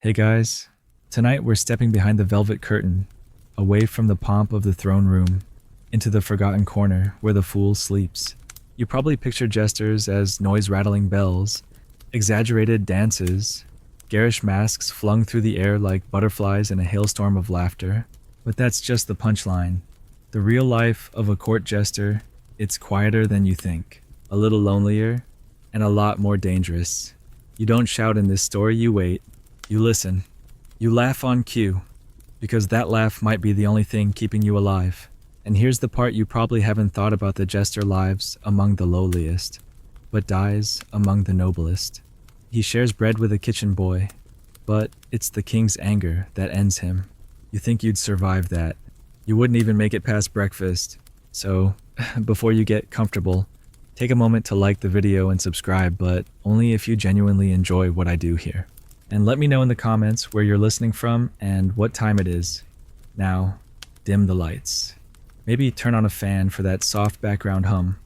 Hey guys, tonight we're stepping behind the velvet curtain, away from the pomp of the throne room, into the forgotten corner where the fool sleeps. You probably picture jesters as noise-rattling bells, exaggerated dances, garish masks flung through the air like butterflies in a hailstorm of laughter. But that's just the punchline. The real life of a court jester, it's quieter than you think, a little lonelier, and a lot more dangerous. You don't shout in this story, you wait. You listen. You laugh on cue, because that laugh might be the only thing keeping you alive. And here's the part you probably haven't thought about: the jester lives among the lowliest, but dies among the noblest. He shares bread with a kitchen boy, but it's the king's anger that ends him. You think you'd survive that. You wouldn't even make it past breakfast. So, before you get comfortable, take a moment to like the video and subscribe, but only if you genuinely enjoy what I do here. And let me know in the comments where you're listening from and what time it is. Now, dim the lights. Maybe turn on a fan for that soft background hum.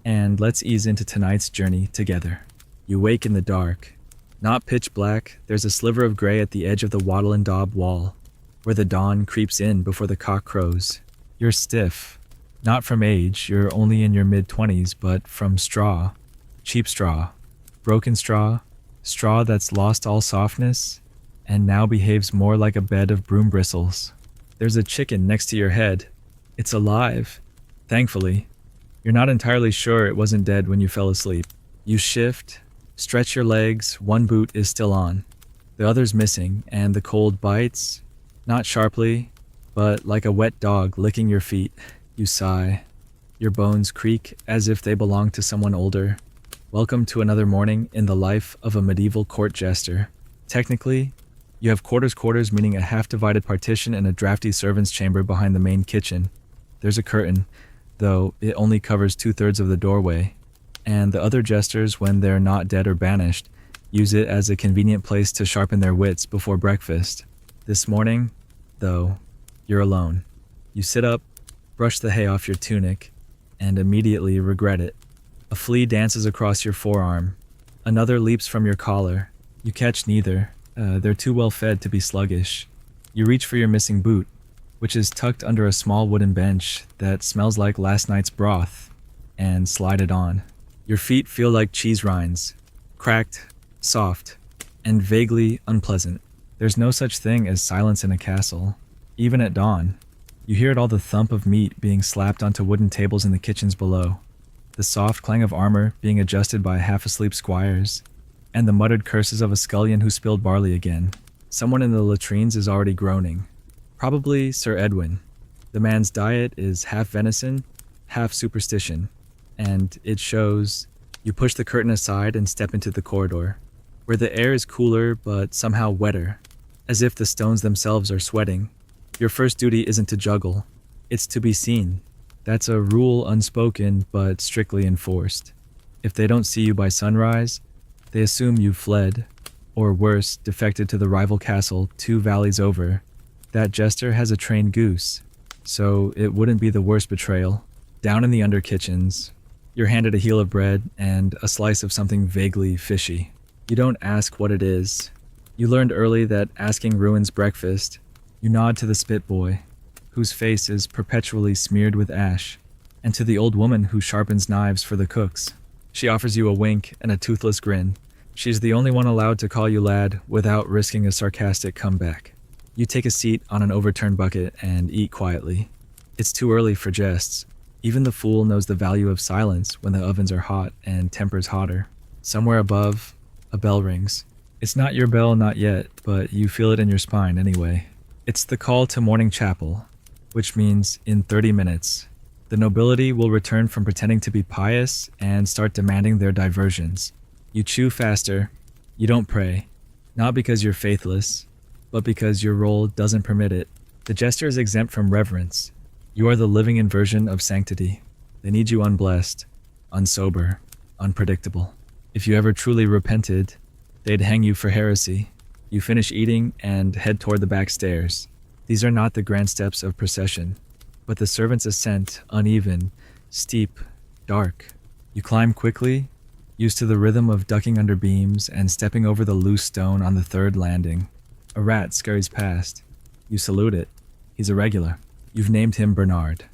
And let's ease into tonight's journey together. You wake in the dark. Not pitch black, there's a sliver of gray at the edge of the wattle and daub wall, where the dawn creeps in before the cock crows. You're stiff. Not from age, you're only in your mid-20s, but from straw. Cheap straw. Broken straw. Straw that's lost all softness, and now behaves more like a bed of broom bristles. There's a chicken next to your head. It's alive. Thankfully. You're not entirely sure it wasn't dead when you fell asleep. You shift, stretch your legs, one boot is still on. The other's missing, and the cold bites, not sharply, but like a wet dog licking your feet. You sigh. Your bones creak as if they belong to someone older. Welcome to another morning in the life of a medieval court jester. Technically, you have quarters meaning a half-divided partition and a drafty servant's chamber behind the main kitchen. There's a curtain, though it only covers 2/3 of the doorway, and the other jesters, when they're not dead or banished, use it as a convenient place to sharpen their wits before breakfast. This morning, though, you're alone. You sit up, brush the hay off your tunic, and immediately regret it. A flea dances across your forearm. Another leaps from your collar. You catch neither. They're too well fed to be sluggish. You reach for your missing boot, which is tucked under a small wooden bench that smells like last night's broth, and slide it on. Your feet feel like cheese rinds, cracked, soft, and vaguely unpleasant. There's no such thing as silence in a castle, even at dawn. You hear it all: the thump of meat being slapped onto wooden tables in the kitchens below, the soft clang of armor being adjusted by half-asleep squires, and the muttered curses of a scullion who spilled barley again. Someone in the latrines is already groaning. Probably Sir Edwin. The man's diet is half venison, half superstition, and it shows. You push the curtain aside and step into the corridor, where the air is cooler but somehow wetter, as if the stones themselves are sweating. Your first duty isn't to juggle, it's to be seen. That's a rule unspoken but strictly enforced. If they don't see you by sunrise, they assume you've fled, or worse, defected to the rival castle 2 valleys over. That jester has a trained goose, so it wouldn't be the worst betrayal. Down in the under kitchens, you're handed a heel of bread and a slice of something vaguely fishy. You don't ask what it is. You learned early that asking ruins breakfast. You nod to the spit boy, whose face is perpetually smeared with ash, and to the old woman who sharpens knives for the cooks. She offers you a wink and a toothless grin. She's the only one allowed to call you lad without risking a sarcastic comeback. You take a seat on an overturned bucket and eat quietly. It's too early for jests. Even the fool knows the value of silence when the ovens are hot and tempers hotter. Somewhere above, a bell rings. It's not your bell, not yet, but you feel it in your spine anyway. It's the call to morning chapel, which means in 30 minutes, the nobility will return from pretending to be pious and start demanding their diversions. You chew faster. You don't pray, not because you're faithless, but because your role doesn't permit it. The jester is exempt from reverence. You are the living inversion of sanctity. They need you unblessed, unsober, unpredictable. If you ever truly repented, they'd hang you for heresy. You finish eating and head toward the back stairs. These are not the grand steps of procession, but the servant's ascent, uneven, steep, dark. You climb quickly, used to the rhythm of ducking under beams and stepping over the loose stone on the 3rd landing. A rat scurries past. You salute it. He's a regular. You've named him Bernard.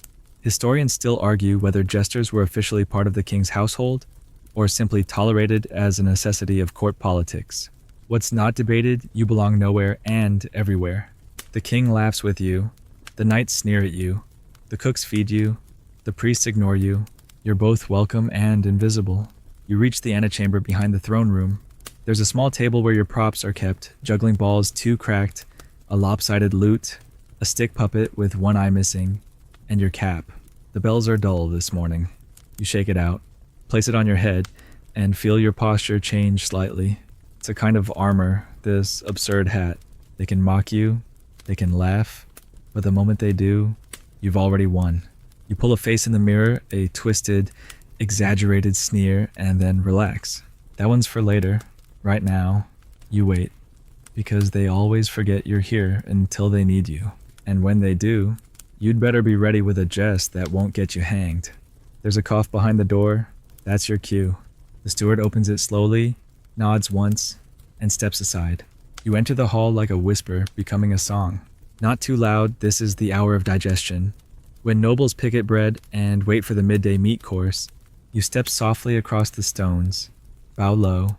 Historians still argue whether jesters were officially part of the king's household or simply tolerated as a necessity of court politics. What's not debated, you belong nowhere and everywhere. The king laughs with you, the knights sneer at you, the cooks feed you, the priests ignore you. You're both welcome and invisible. You reach the antechamber behind the throne room. There's a small table where your props are kept, juggling balls 2 cracked, a lopsided lute, a stick puppet with one eye missing, and your cap. The bells are dull this morning. You shake it out, place it on your head, and feel your posture change slightly. It's a kind of armor, this absurd hat. They can mock you, they can laugh, but the moment they do, you've already won. You pull a face in the mirror, a twisted, exaggerated sneer, and then relax. That one's for later. Right now, you wait, because they always forget you're here until they need you. And when they do, you'd better be ready with a jest that won't get you hanged. There's a cough behind the door. That's your cue. The steward opens it slowly, nods once, and steps aside. You enter the hall like a whisper, becoming a song. Not too loud, this is the hour of digestion. When nobles picket bread and wait for the midday meat course, you step softly across the stones, bow low,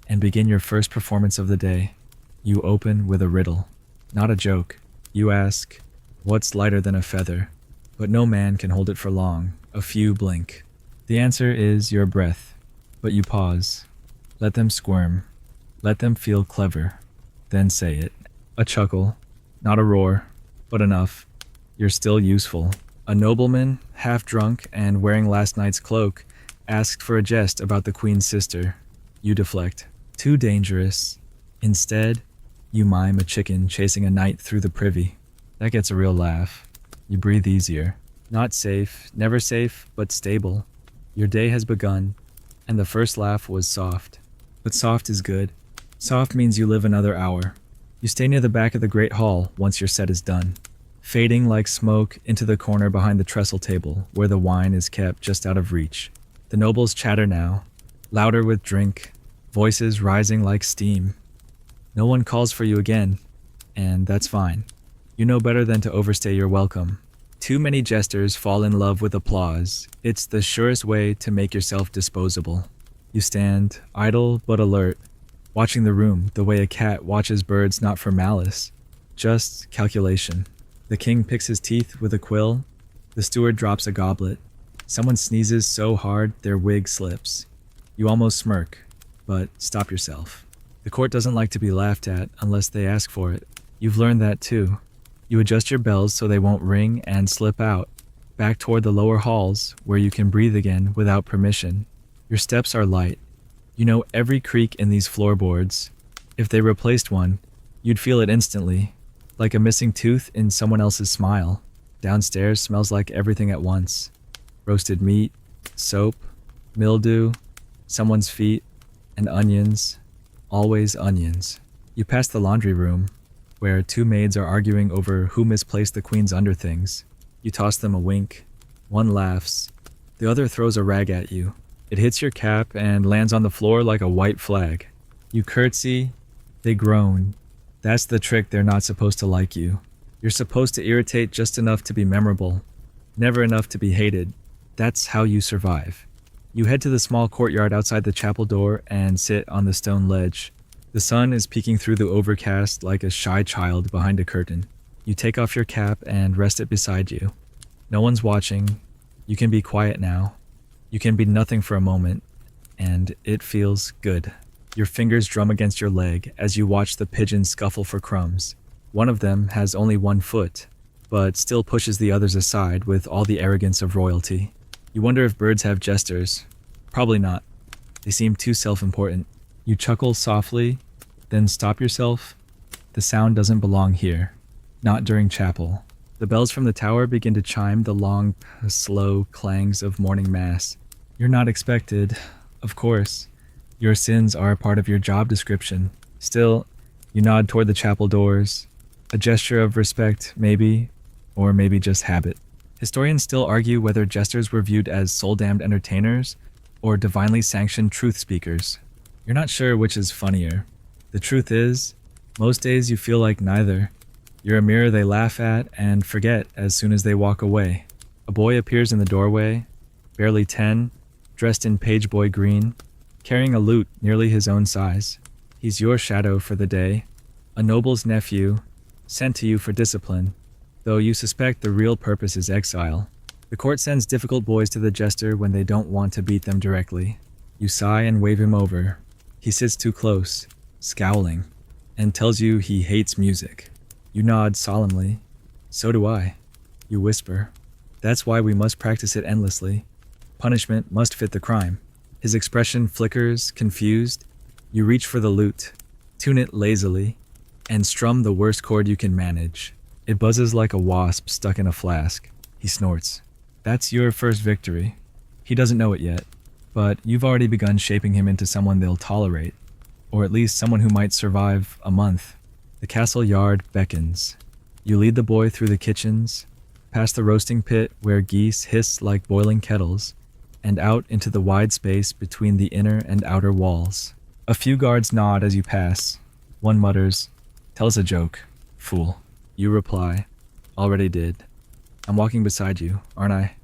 and begin your first performance of the day. You open with a riddle, not a joke. You ask, what's lighter than a feather? But no man can hold it for long. A few blink. The answer is your breath, but you pause. Let them squirm. Let them feel clever. Then say it. A chuckle, not a roar, but enough. You're still useful. A nobleman, half drunk and wearing last night's cloak, asked for a jest about the queen's sister. You deflect. Too dangerous. Instead, you mime a chicken chasing a knight through the privy. That gets a real laugh. You breathe easier. Not safe, never safe, but stable. Your day has begun, and the first laugh was soft. But soft is good. Soft means you live another hour. You stay near the back of the great hall once your set is done, fading like smoke into the corner behind the trestle table where the wine is kept just out of reach. The nobles chatter now, louder with drink, voices rising like steam. No one calls for you again, and that's fine. You know better than to overstay your welcome. Too many jesters fall in love with applause. It's the surest way to make yourself disposable. You stand, idle but alert, watching the room the way a cat watches birds, not for malice, just calculation. The king picks his teeth with a quill. The steward drops a goblet. Someone sneezes so hard their wig slips. You almost smirk, but stop yourself. The court doesn't like to be laughed at unless they ask for it. You've learned that too. You adjust your bells so they won't ring and slip out, back toward the lower halls where you can breathe again without permission. Your steps are light. You know every creak in these floorboards. If they replaced one, you'd feel it instantly, like a missing tooth in someone else's smile. Downstairs smells like everything at once. Roasted meat, soap, mildew, someone's feet, and onions. Always onions. You pass the laundry room, where 2 maids are arguing over who misplaced the queen's underthings. You toss them a wink. One laughs. The other throws a rag at you. It hits your cap and lands on the floor like a white flag. You curtsy. They groan. That's the trick, they're not supposed to like you. You're supposed to irritate just enough to be memorable, never enough to be hated. That's how you survive. You head to the small courtyard outside the chapel door and sit on the stone ledge. The sun is peeking through the overcast like a shy child behind a curtain. You take off your cap and rest it beside you. No one's watching. You can be quiet now. You can be nothing for a moment, and it feels good. Your fingers drum against your leg as you watch the pigeons scuffle for crumbs. One of them has only 1 foot, but still pushes the others aside with all the arrogance of royalty. You wonder if birds have jesters. Probably not. They seem too self-important. You chuckle softly, then stop yourself. The sound doesn't belong here. Not during chapel. The bells from the tower begin to chime the long, slow clangs of morning mass. You're not expected, of course. Your sins are a part of your job description. Still, you nod toward the chapel doors. A gesture of respect, maybe, or maybe just habit. Historians still argue whether jesters were viewed as soul-damned entertainers or divinely sanctioned truth speakers. You're not sure which is funnier. The truth is, Most days you feel like neither. You're a mirror they laugh at and forget as soon as they walk away. A boy appears in the doorway, barely 10, dressed in page boy green, carrying a lute nearly his own size. He's your shadow for the day, a noble's nephew, sent to you for discipline, though you suspect the real purpose is exile. The court sends difficult boys to the jester when they don't want to beat them directly. You sigh and wave him over. He sits too close, scowling, and tells you he hates music. You nod solemnly. So do I. You whisper. That's why we must practice it endlessly. Punishment must fit the crime. His expression flickers, confused. You reach for the lute, tune it lazily, and strum the worst chord you can manage. It buzzes like a wasp stuck in a flask. He snorts. That's your first victory. He doesn't know it yet, but you've already begun shaping him into someone they'll tolerate, or at least someone who might survive a month. The castle yard beckons. You lead the boy through the kitchens, past the roasting pit where geese hiss like boiling kettles, and out into the wide space between the inner and outer walls. A few guards nod as you pass. One mutters, "Tell us a joke, fool." You reply, "Already did. I'm walking beside you, aren't I?"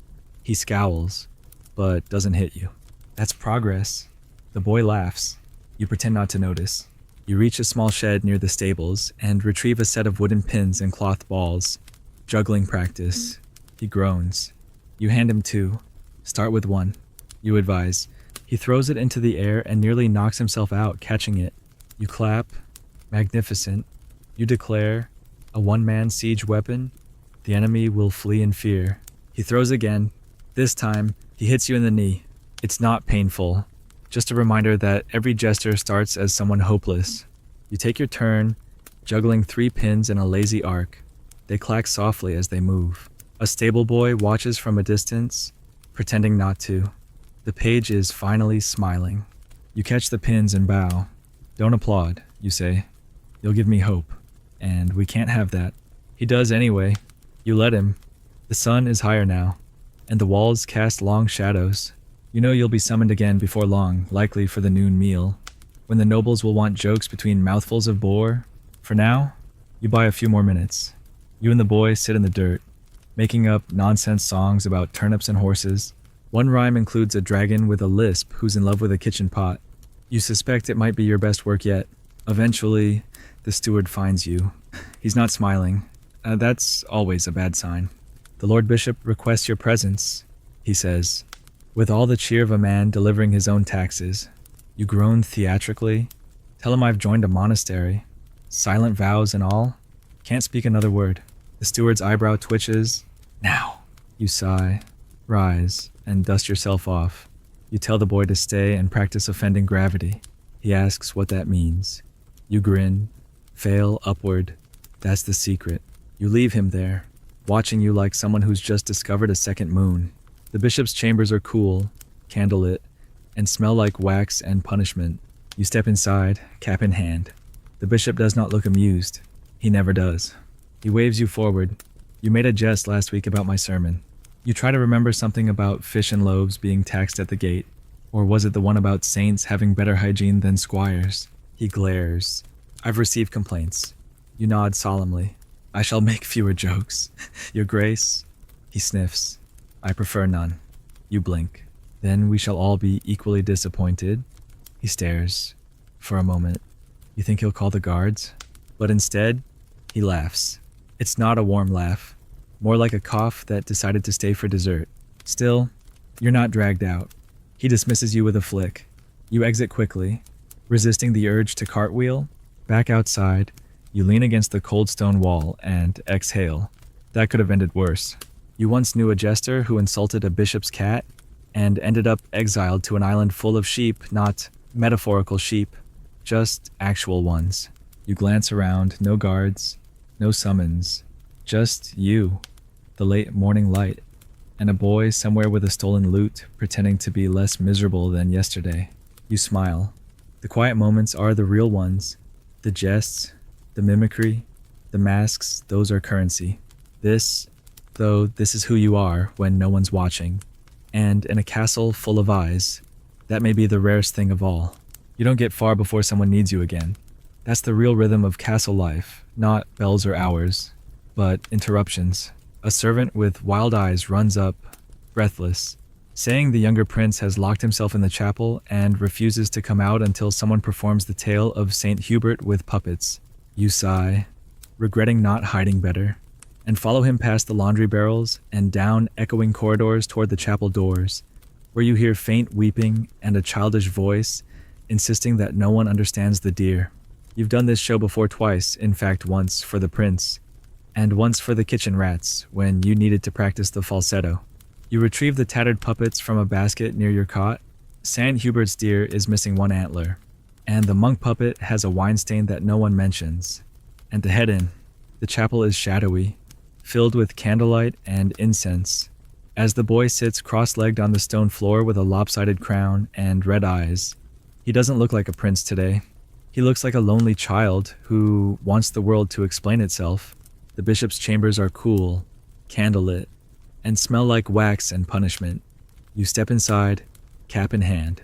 He scowls, but doesn't hit you. That's progress. The boy laughs. You pretend not to notice. You reach a small shed near the stables and retrieve a set of wooden pins and cloth balls. Juggling practice. He groans. You hand him two. Start with one. You advise. He throws it into the air and nearly knocks himself out, catching it. You clap. Magnificent. You declare, a one-man siege weapon? The enemy will flee in fear. He throws again. This time, he hits you in the knee. It's not painful. Just a reminder that every jester starts as someone hopeless. You take your turn, juggling 3 pins in a lazy arc. They clack softly as they move. A stable boy watches from a distance, pretending not to. The page is finally smiling. You catch the pins and bow. Don't applaud, you say. You'll give me hope. And we can't have that. He does anyway. You let him. The sun is higher now, and the walls cast long shadows. You know you'll be summoned again before long, likely for the noon meal, when the nobles will want jokes between mouthfuls of boar. For now, you buy a few more minutes. You and the boy sit in the dirt, making up nonsense songs about turnips and horses. One rhyme includes a dragon with a lisp who's in love with a kitchen pot. You suspect it might be your best work yet. Eventually, the steward finds you. He's not smiling. That's always a bad sign. The Lord Bishop requests your presence, he says, with all the cheer of a man delivering his own taxes. You groan theatrically. Tell him I've joined a monastery. Silent vows and all. Can't speak another word. The steward's eyebrow twitches. Now. You sigh, rise, and dust yourself off. You tell the boy to stay and practice offending gravity. He asks what that means. You grin. Fail upward. That's the secret. You leave him there, watching you like someone who's just discovered a second moon. The bishop's chambers are cool, candlelit, and smell like wax and punishment. You step inside, cap in hand. The bishop does not look amused. He never does. He waves you forward. You made a jest last week about my sermon. You try to remember something about fish and loaves being taxed at the gate. Or was it the one about saints having better hygiene than squires? He glares. I've received complaints. You nod solemnly. I shall make fewer jokes. Your Grace. He sniffs. I prefer none. You blink. Then we shall all be equally disappointed. He stares. For a moment. You think he'll call the guards? But instead, he laughs. It's not a warm laugh. More like a cough that decided to stay for dessert. Still, you're not dragged out. He dismisses you with a flick. You exit quickly, resisting the urge to cartwheel. Back outside, you lean against the cold stone wall and exhale. That could have ended worse. You once knew a jester who insulted a bishop's cat and ended up exiled to an island full of sheep, not metaphorical sheep, just actual ones. You glance around, no guards, no summons, just you, the late morning light, and a boy somewhere with a stolen lute pretending to be less miserable than yesterday. You smile. The quiet moments are the real ones. The jests, the mimicry, the masks, those are currency. This is who you are when no one's watching. And in a castle full of eyes, that may be the rarest thing of all. You don't get far before someone needs you again. That's the real rhythm of castle life, not bells or hours, but interruptions. A servant with wild eyes runs up, breathless, saying the younger prince has locked himself in the chapel and refuses to come out until someone performs the tale of Saint Hubert with puppets. You sigh, regretting not hiding better, and follow him past the laundry barrels and down echoing corridors toward the chapel doors, where you hear faint weeping and a childish voice insisting that no one understands the deer. You've done this show before twice, in fact once for the prince, and once for the kitchen rats when you needed to practice the falsetto. You retrieve the tattered puppets from a basket near your cot. Saint Hubert's deer is missing one antler, and the monk puppet has a wine stain that no one mentions. And to head in, the chapel is shadowy, filled with candlelight and incense, as the boy sits cross-legged on the stone floor with a lopsided crown and red eyes. He doesn't look like a prince today. He looks like a lonely child who wants the world to explain itself. The bishop's chambers are cool, candlelit, and smell like wax and punishment. You step inside, cap in hand.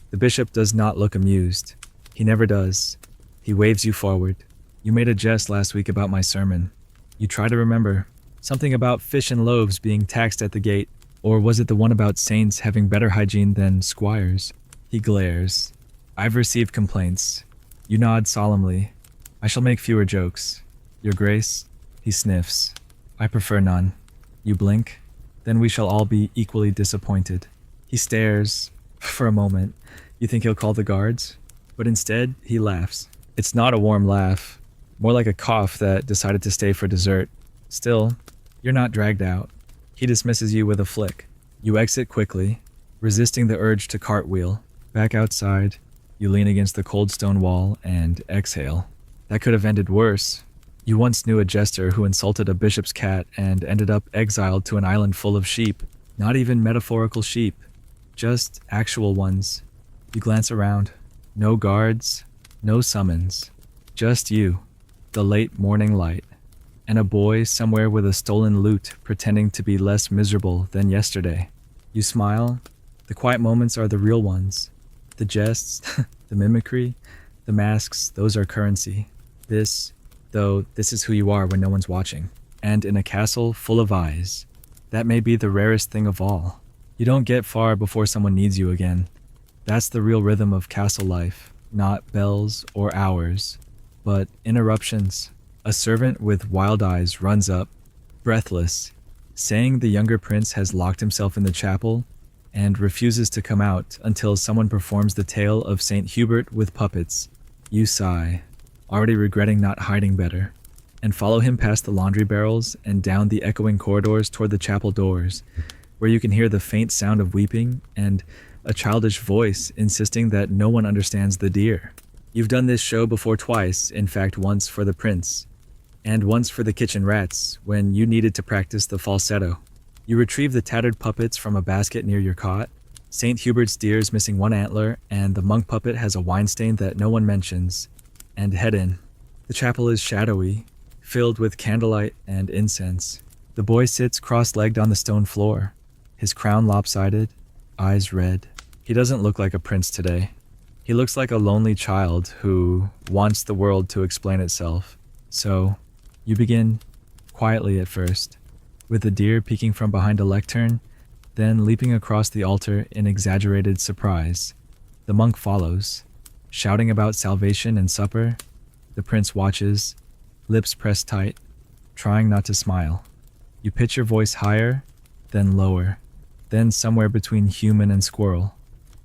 The bishop does not look amused. He never does. He waves you forward. You made a jest last week about my sermon. You try to remember. Something about fish and loaves being taxed at the gate. Or was it the one about saints having better hygiene than squires? He glares. I've received complaints. You nod solemnly. I shall make fewer jokes. Your Grace? He sniffs. I prefer none. You blink. Then we shall all be equally disappointed. He stares. For a moment, you think he'll call the guards, but instead, he laughs. It's not a warm laugh, more like a cough that decided to stay for dessert. Still, you're not dragged out. He dismisses you with a flick. You exit quickly, resisting the urge to cartwheel. Back outside, you lean against the cold stone wall and exhale. That could have ended worse. You once knew a jester who insulted a bishop's cat and ended up exiled to an island full of sheep. Not even metaphorical sheep, just actual ones. You glance around. No guards, no summons. Just you, the late morning light, and a boy somewhere with a stolen lute pretending to be less miserable than yesterday. You smile. The quiet moments are the real ones. The jests, the mimicry, the masks, those are currency. This is who you are when no one's watching. And in a castle full of eyes, that may be the rarest thing of all. You don't get far before someone needs you again. That's the real rhythm of castle life, not bells or hours, but interruptions. A servant with wild eyes runs up, breathless, saying the younger prince has locked himself in the chapel and refuses to come out until someone performs the tale of Saint Hubert with puppets. You sigh, already regretting not hiding better, and follow him past the laundry barrels and down the echoing corridors toward the chapel doors, where you can hear the faint sound of weeping and a childish voice insisting that no one understands the deer. You've done this show before twice, in fact once for the prince, and once for the kitchen rats when you needed to practice the falsetto. You retrieve the tattered puppets from a basket near your cot. Saint Hubert's deer is missing one antler, and the monk puppet has a wine stain that no one mentions. And head in. The chapel is shadowy, filled with candlelight and incense. The boy sits cross-legged on the stone floor, his crown lopsided, eyes red. He doesn't look like a prince today. He looks like a lonely child who wants the world to explain itself. So, you begin quietly at first, with the deer peeking from behind a lectern, then leaping across the altar in exaggerated surprise. The monk follows, shouting about salvation and supper. The prince watches, lips pressed tight, trying not to smile. You pitch your voice higher, then lower, then somewhere between human and squirrel.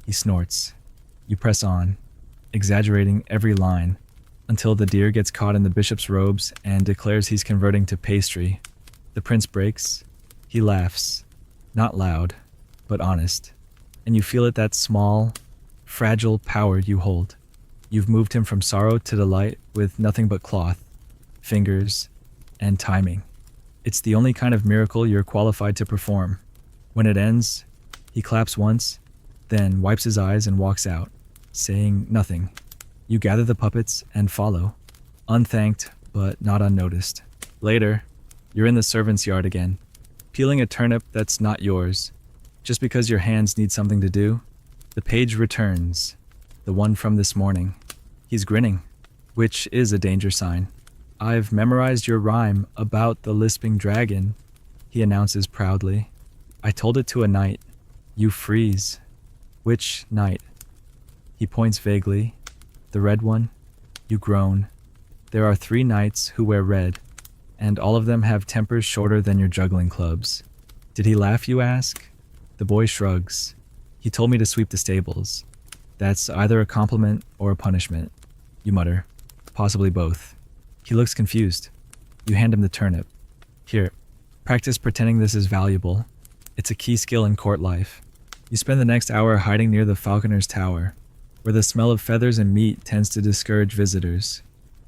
He snorts. You press on, exaggerating every line, until the deer gets caught in the bishop's robes and declares he's converting to pastry. The prince breaks. He laughs, not loud, but honest. And you feel it, that small, fragile power you hold. You've moved him from sorrow to delight with nothing but cloth, fingers, and timing. It's the only kind of miracle you're qualified to perform. When it ends, he claps once, then wipes his eyes and walks out, saying nothing. You gather the puppets and follow, unthanked but not unnoticed. Later, you're in the servants' yard again, peeling a turnip that's not yours. Just because your hands need something to do, the page returns, the one from this morning. He's grinning. which is a danger sign. I've memorized your rhyme about the lisping dragon, he announces proudly. I told it to a knight. You freeze. Which knight? He points vaguely. The red one? You groan. There are 3 knights who wear red, and all of them have tempers shorter than your juggling clubs. Did he laugh, you ask? The boy shrugs. He told me to sweep the stables. That's either a compliment or a punishment, you mutter. Possibly both. He looks confused. You hand him the turnip. Here, practice pretending this is valuable. It's a key skill in court life. You spend the next hour hiding near the falconer's tower, where the smell of feathers and meat tends to discourage visitors.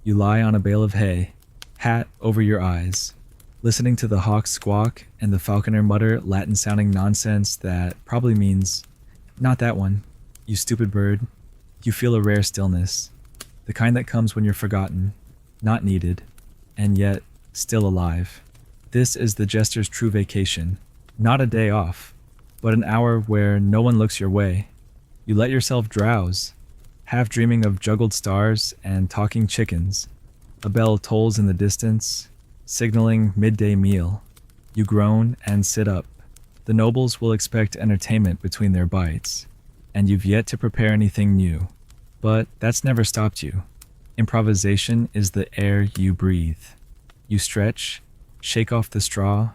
You lie on a bale of hay, hat over your eyes, listening to the hawks squawk and the falconer mutter Latin-sounding nonsense that probably means, "Not that one, you stupid bird." You feel a rare stillness, the kind that comes when you're forgotten, not needed, and yet still alive. This is the Jester's true vacation, not a day off, but an hour where no one looks your way. You let yourself drowse, half dreaming of juggled stars and talking chickens. A bell tolls in the distance, signaling midday meal. You groan and sit up. The nobles will expect entertainment between their bites, and you've yet to prepare anything new. But that's never stopped you. Improvisation is the air you breathe. You stretch, shake off the straw,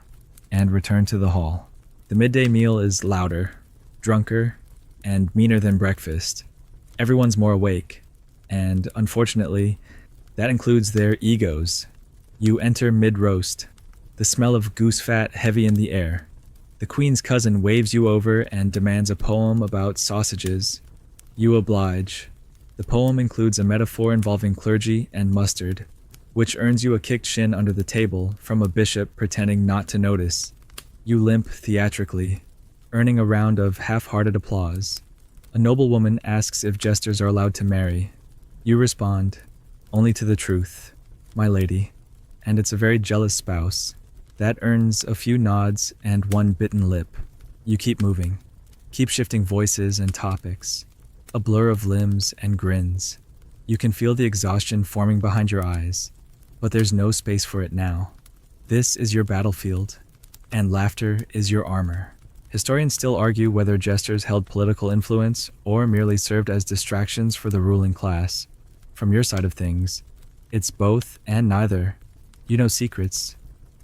and return to the hall. The midday meal is louder, drunker, and meaner than breakfast. Everyone's more awake, and unfortunately, that includes their egos. You enter mid-roast, the smell of goose fat heavy in the air. The queen's cousin waves you over and demands a poem about sausages. You oblige. The poem includes a metaphor involving clergy and mustard, which earns you a kicked shin under the table from a bishop pretending not to notice. You limp theatrically, earning a round of half-hearted applause. A noblewoman asks if jesters are allowed to marry. You respond, "Only to the truth, my lady," and it's a very jealous spouse. That earns a few nods and one bitten lip. You keep moving, keep shifting voices and topics, a blur of limbs and grins. You can feel the exhaustion forming behind your eyes, but there's no space for it now. This is your battlefield, and laughter is your armor. Historians still argue whether jesters held political influence or merely served as distractions for the ruling class. From your side of things, it's both and neither. You know secrets.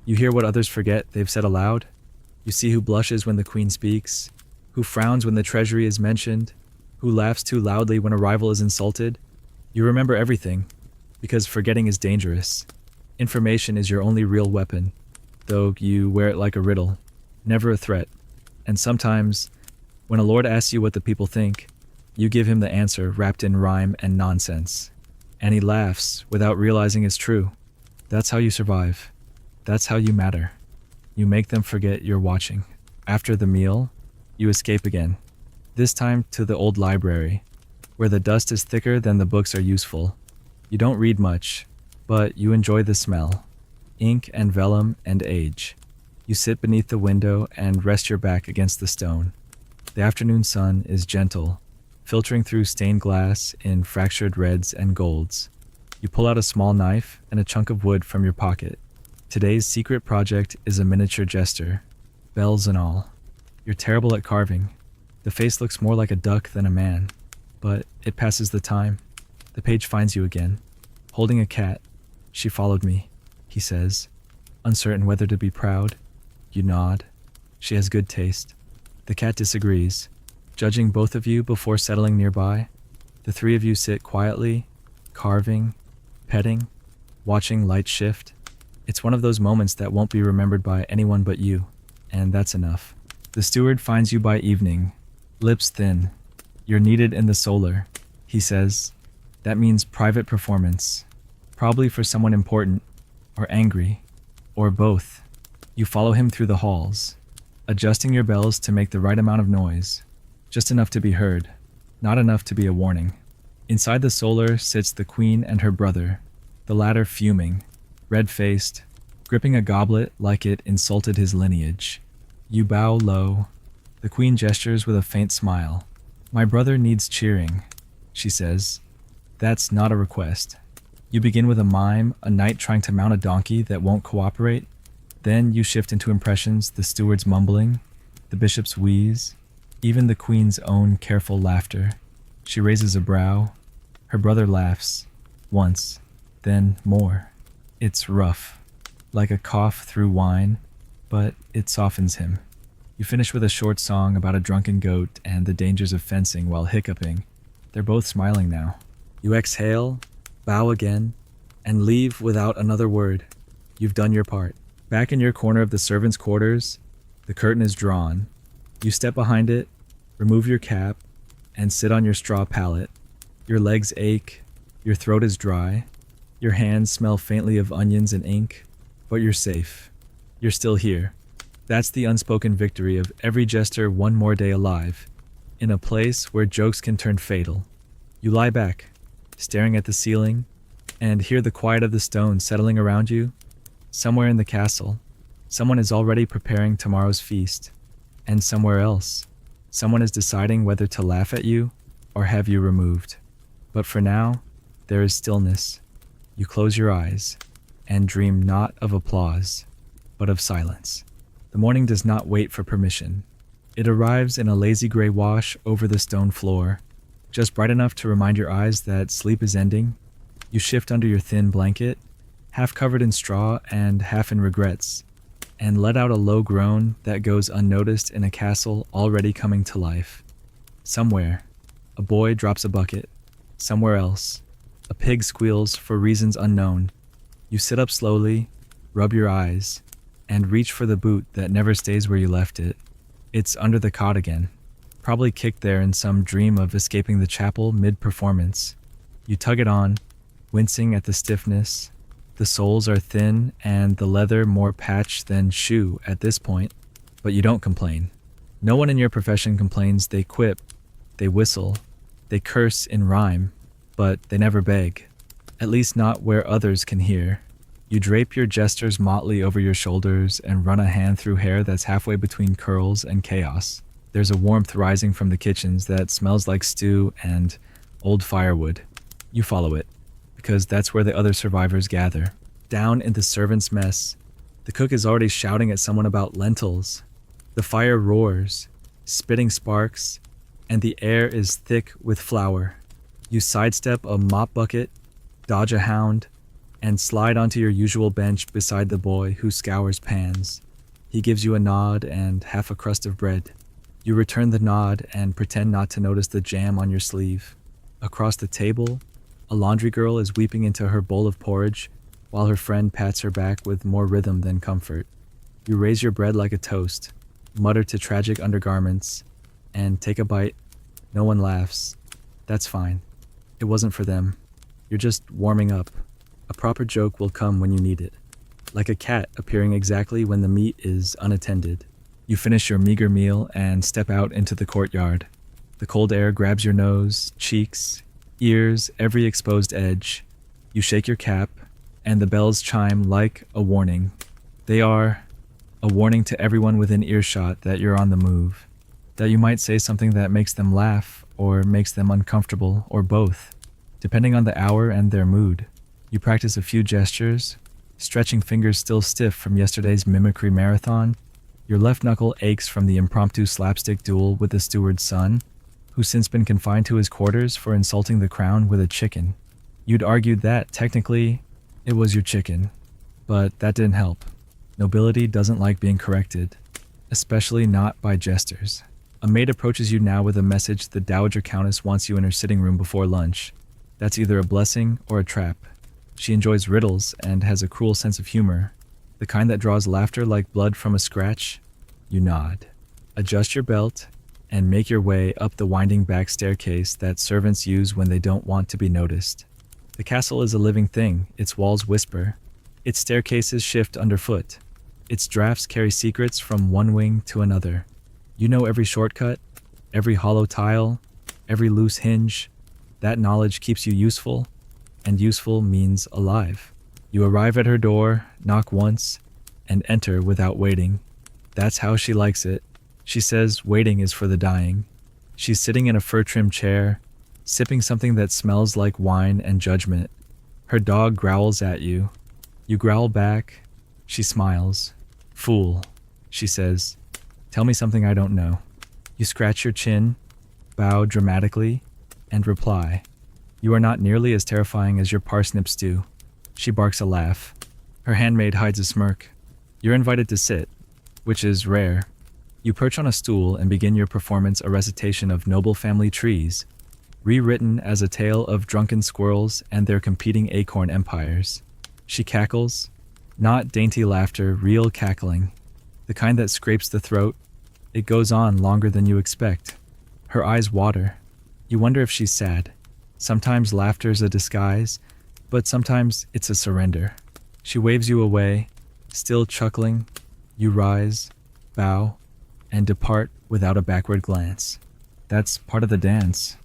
You hear what others forget they've said aloud. You see who blushes when the queen speaks, who frowns when the treasury is mentioned, who laughs too loudly when a rival is insulted. You remember everything, because forgetting is dangerous. Information is your only real weapon, though you wear it like a riddle, never a threat. And sometimes, when a lord asks you what the people think, you give him the answer wrapped in rhyme and nonsense. And he laughs without realizing it's true. That's how you survive. That's how you matter. You make them forget you're watching. After the meal, you escape again. This time to the old library, where the dust is thicker than the books are useful. You don't read much, but you enjoy the smell. Ink and vellum and age. You sit beneath the window and rest your back against the stone. The afternoon sun is gentle, filtering through stained glass in fractured reds and golds. You pull out a small knife and a chunk of wood from your pocket. Today's secret project is a miniature jester, bells and all. You're terrible at carving. The face looks more like a duck than a man, but it passes the time. The page finds you again, holding a cat. "She followed me," he says, uncertain whether to be proud. You nod. She has good taste. The cat disagrees, judging both of you before settling nearby. The 3 of you sit quietly, carving, petting, watching light shift. It's one of those moments that won't be remembered by anyone but you, and that's enough. The steward finds you by evening, lips thin. "You're needed in the solar," he says. That means private performance, probably for someone important, or angry, or both. You follow him through the halls, adjusting your bells to make the right amount of noise, just enough to be heard, not enough to be a warning. Inside the solar sits the queen and her brother, the latter fuming, red-faced, gripping a goblet like it insulted his lineage. You bow low. The queen gestures with a faint smile. "My brother needs cheering," she says. "That's not a request. You begin with a mime, a knight trying to mount a donkey that won't cooperate. Then you shift into impressions, the steward's mumbling, the bishop's wheeze, even the queen's own careful laughter. She raises a brow. Her brother laughs. Once. Then more. It's rough. Like a cough through wine, but it softens him. You finish with a short song about a drunken goat and the dangers of fencing while hiccuping. They're both smiling now. You exhale, bow again, and leave without another word. You've done your part. Back in your corner of the servants' quarters, the curtain is drawn. You step behind it, remove your cap, and sit on your straw pallet. Your legs ache, your throat is dry, your hands smell faintly of onions and ink, but you're safe. You're still here. That's the unspoken victory of every jester one more day alive, in a place where jokes can turn fatal. You lie back, staring at the ceiling, and hear the quiet of the stones settling around you. Somewhere in the castle, someone is already preparing tomorrow's feast. And somewhere else, someone is deciding whether to laugh at you or have you removed. But for now, there is stillness. You close your eyes and dream not of applause, but of silence. The morning does not wait for permission. It arrives in a lazy gray wash over the stone floor, just bright enough to remind your eyes that sleep is ending. You shift under your thin blanket, half covered in straw and half in regrets, and let out a low groan that goes unnoticed in a castle already coming to life. Somewhere, a boy drops a bucket. Somewhere else, a pig squeals for reasons unknown. You sit up slowly, rub your eyes, and reach for the boot that never stays where you left it. It's under the cot again, probably kicked there in some dream of escaping the chapel mid-performance. You tug it on, wincing at the stiffness. The soles are thin and the leather more patch than shoe at this point, but you don't complain. No one in your profession complains. They quip, they whistle, they curse in rhyme, but they never beg, at least not where others can hear. You drape your jester's motley over your shoulders and run a hand through hair that's halfway between curls and chaos. There's a warmth rising from the kitchens that smells like stew and old firewood. You follow it, because that's where the other survivors gather. Down in the servants' mess, the cook is already shouting at someone about lentils. The fire roars, spitting sparks, and the air is thick with flour. You sidestep a mop bucket, dodge a hound, and slide onto your usual bench beside the boy who scours pans. He gives you a nod and half a crust of bread. You return the nod and pretend not to notice the jam on your sleeve. Across the table, a laundry girl is weeping into her bowl of porridge while her friend pats her back with more rhythm than comfort. You raise your bread like a toast, mutter to tragic undergarments, and take a bite. No one laughs. That's fine. It wasn't for them. You're just warming up. A proper joke will come when you need it, like a cat appearing exactly when the meat is unattended. You finish your meager meal and step out into the courtyard. The cold air grabs your nose, cheeks, ears, every exposed edge. You shake your cap, and the bells chime like a warning. They are a warning to everyone within earshot that you're on the move, that you might say something that makes them laugh or makes them uncomfortable, or both, depending on the hour and their mood. You practice a few gestures, stretching fingers still stiff from yesterday's mimicry marathon. Your left knuckle aches from the impromptu slapstick duel with the steward's son, who's since been confined to his quarters for insulting the crown with a chicken. You'd argued that, technically, it was your chicken, but that didn't help. Nobility doesn't like being corrected, especially not by jesters. A maid approaches you now with a message the Dowager Countess wants you in her sitting room before lunch. That's either a blessing or a trap. She enjoys riddles and has a cruel sense of humor, the kind that draws laughter like blood from a scratch. You nod, adjust your belt, and make your way up the winding back staircase that servants use when they don't want to be noticed. The castle is a living thing. Its walls whisper. Its staircases shift underfoot. Its drafts carry secrets from one wing to another. You know every shortcut, every hollow tile, every loose hinge. That knowledge keeps you useful, and useful means alive. You arrive at her door, knock once, and enter without waiting. That's how she likes it. She says waiting is for the dying. She's sitting in a fur-trimmed chair, sipping something that smells like wine and judgment. Her dog growls at you. You growl back. She smiles. Fool, she says. Tell me something I don't know. You scratch your chin, bow dramatically, and reply. You are not nearly as terrifying as your parsnip stew. She barks a laugh. Her handmaid hides a smirk. You're invited to sit, which is rare. You perch on a stool and begin your performance, a recitation of noble family trees, rewritten as a tale of drunken squirrels and their competing acorn empires. She cackles, not dainty laughter, real cackling, the kind that scrapes the throat. It goes on longer than you expect. Her eyes water. You wonder if she's sad. Sometimes laughter's a disguise, but sometimes it's a surrender. She waves you away, still chuckling. You rise, bow, and depart without a backward glance. That's part of the dance.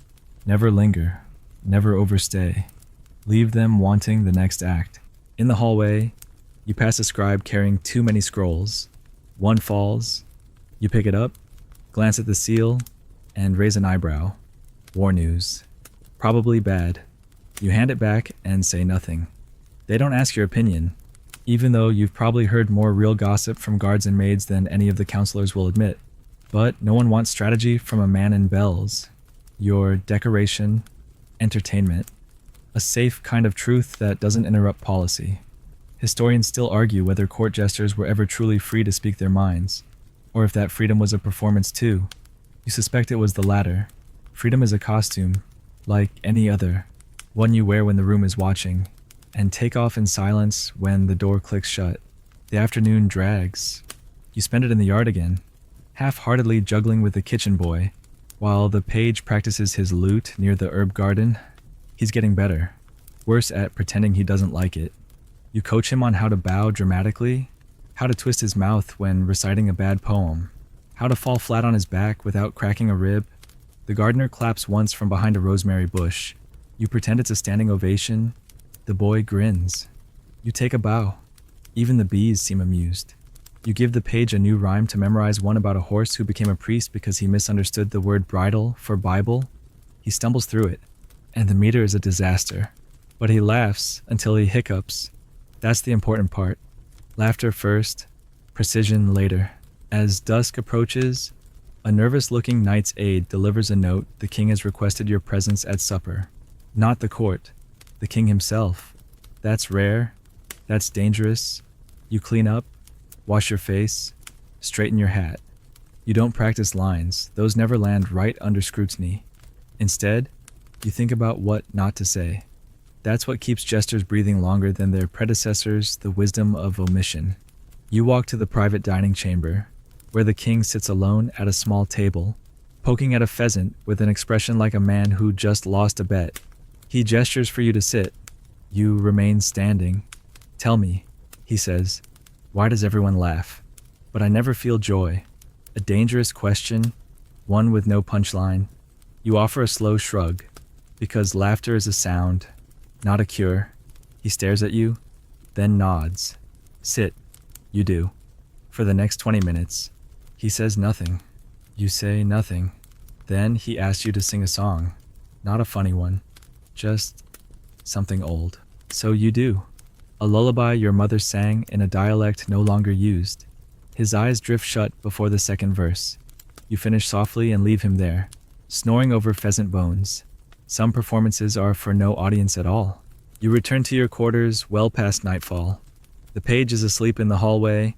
Never linger, never overstay. Leave them wanting the next act. In the hallway, you pass a scribe carrying too many scrolls. One falls. You pick it up, glance at the seal, and raise an eyebrow. War news. Probably bad. You hand it back and say nothing. They don't ask your opinion, even though you've probably heard more real gossip from guards and maids than any of the counselors will admit. But no one wants strategy from a man in bells. Your decoration, entertainment, a safe kind of truth that doesn't interrupt policy. Historians still argue whether court jesters were ever truly free to speak their minds, or if that freedom was a performance too. You suspect it was the latter. Freedom is a costume, like any other, one you wear when the room is watching, and take off in silence when the door clicks shut. The afternoon drags. You spend it in the yard again, half-heartedly juggling with the kitchen boy, while the page practices his lute near the herb garden. He's getting better, worse at pretending he doesn't like it. You coach him on how to bow dramatically, how to twist his mouth when reciting a bad poem, how to fall flat on his back without cracking a rib. The gardener claps once from behind a rosemary bush. You pretend it's a standing ovation. The boy grins. You take a bow. Even the bees seem amused. You give the page a new rhyme to memorize, one about a horse who became a priest because he misunderstood the word bridle for Bible. He stumbles through it, and the meter is a disaster. But he laughs until he hiccups. That's the important part. Laughter first, precision later. As dusk approaches, a nervous-looking knight's aide delivers a note. The king has requested your presence at supper. Not the court, the king himself. That's rare. That's dangerous. You clean up, wash your face, straighten your hat. You don't practice lines. Those never land right under scrutiny. Instead, you think about what not to say. That's what keeps jesters breathing longer than their predecessors, the wisdom of omission. You walk to the private dining chamber, where the king sits alone at a small table, poking at a pheasant with an expression like a man who just lost a bet. He gestures for you to sit. You remain standing. Tell me, he says, why does everyone laugh? But I never feel joy. A dangerous question, one with no punchline. You offer a slow shrug, because laughter is a sound, not a cure. He stares at you, then nods. Sit. You do. For the next 20 minutes, he says nothing. You say nothing. Then he asks you to sing a song. Not a funny one, just something old. So you do. A lullaby your mother sang in a dialect no longer used. His eyes drift shut before the second verse. You finish softly and leave him there, snoring over pheasant bones. Some performances are for no audience at all. You return to your quarters well past nightfall. The page is asleep in the hallway,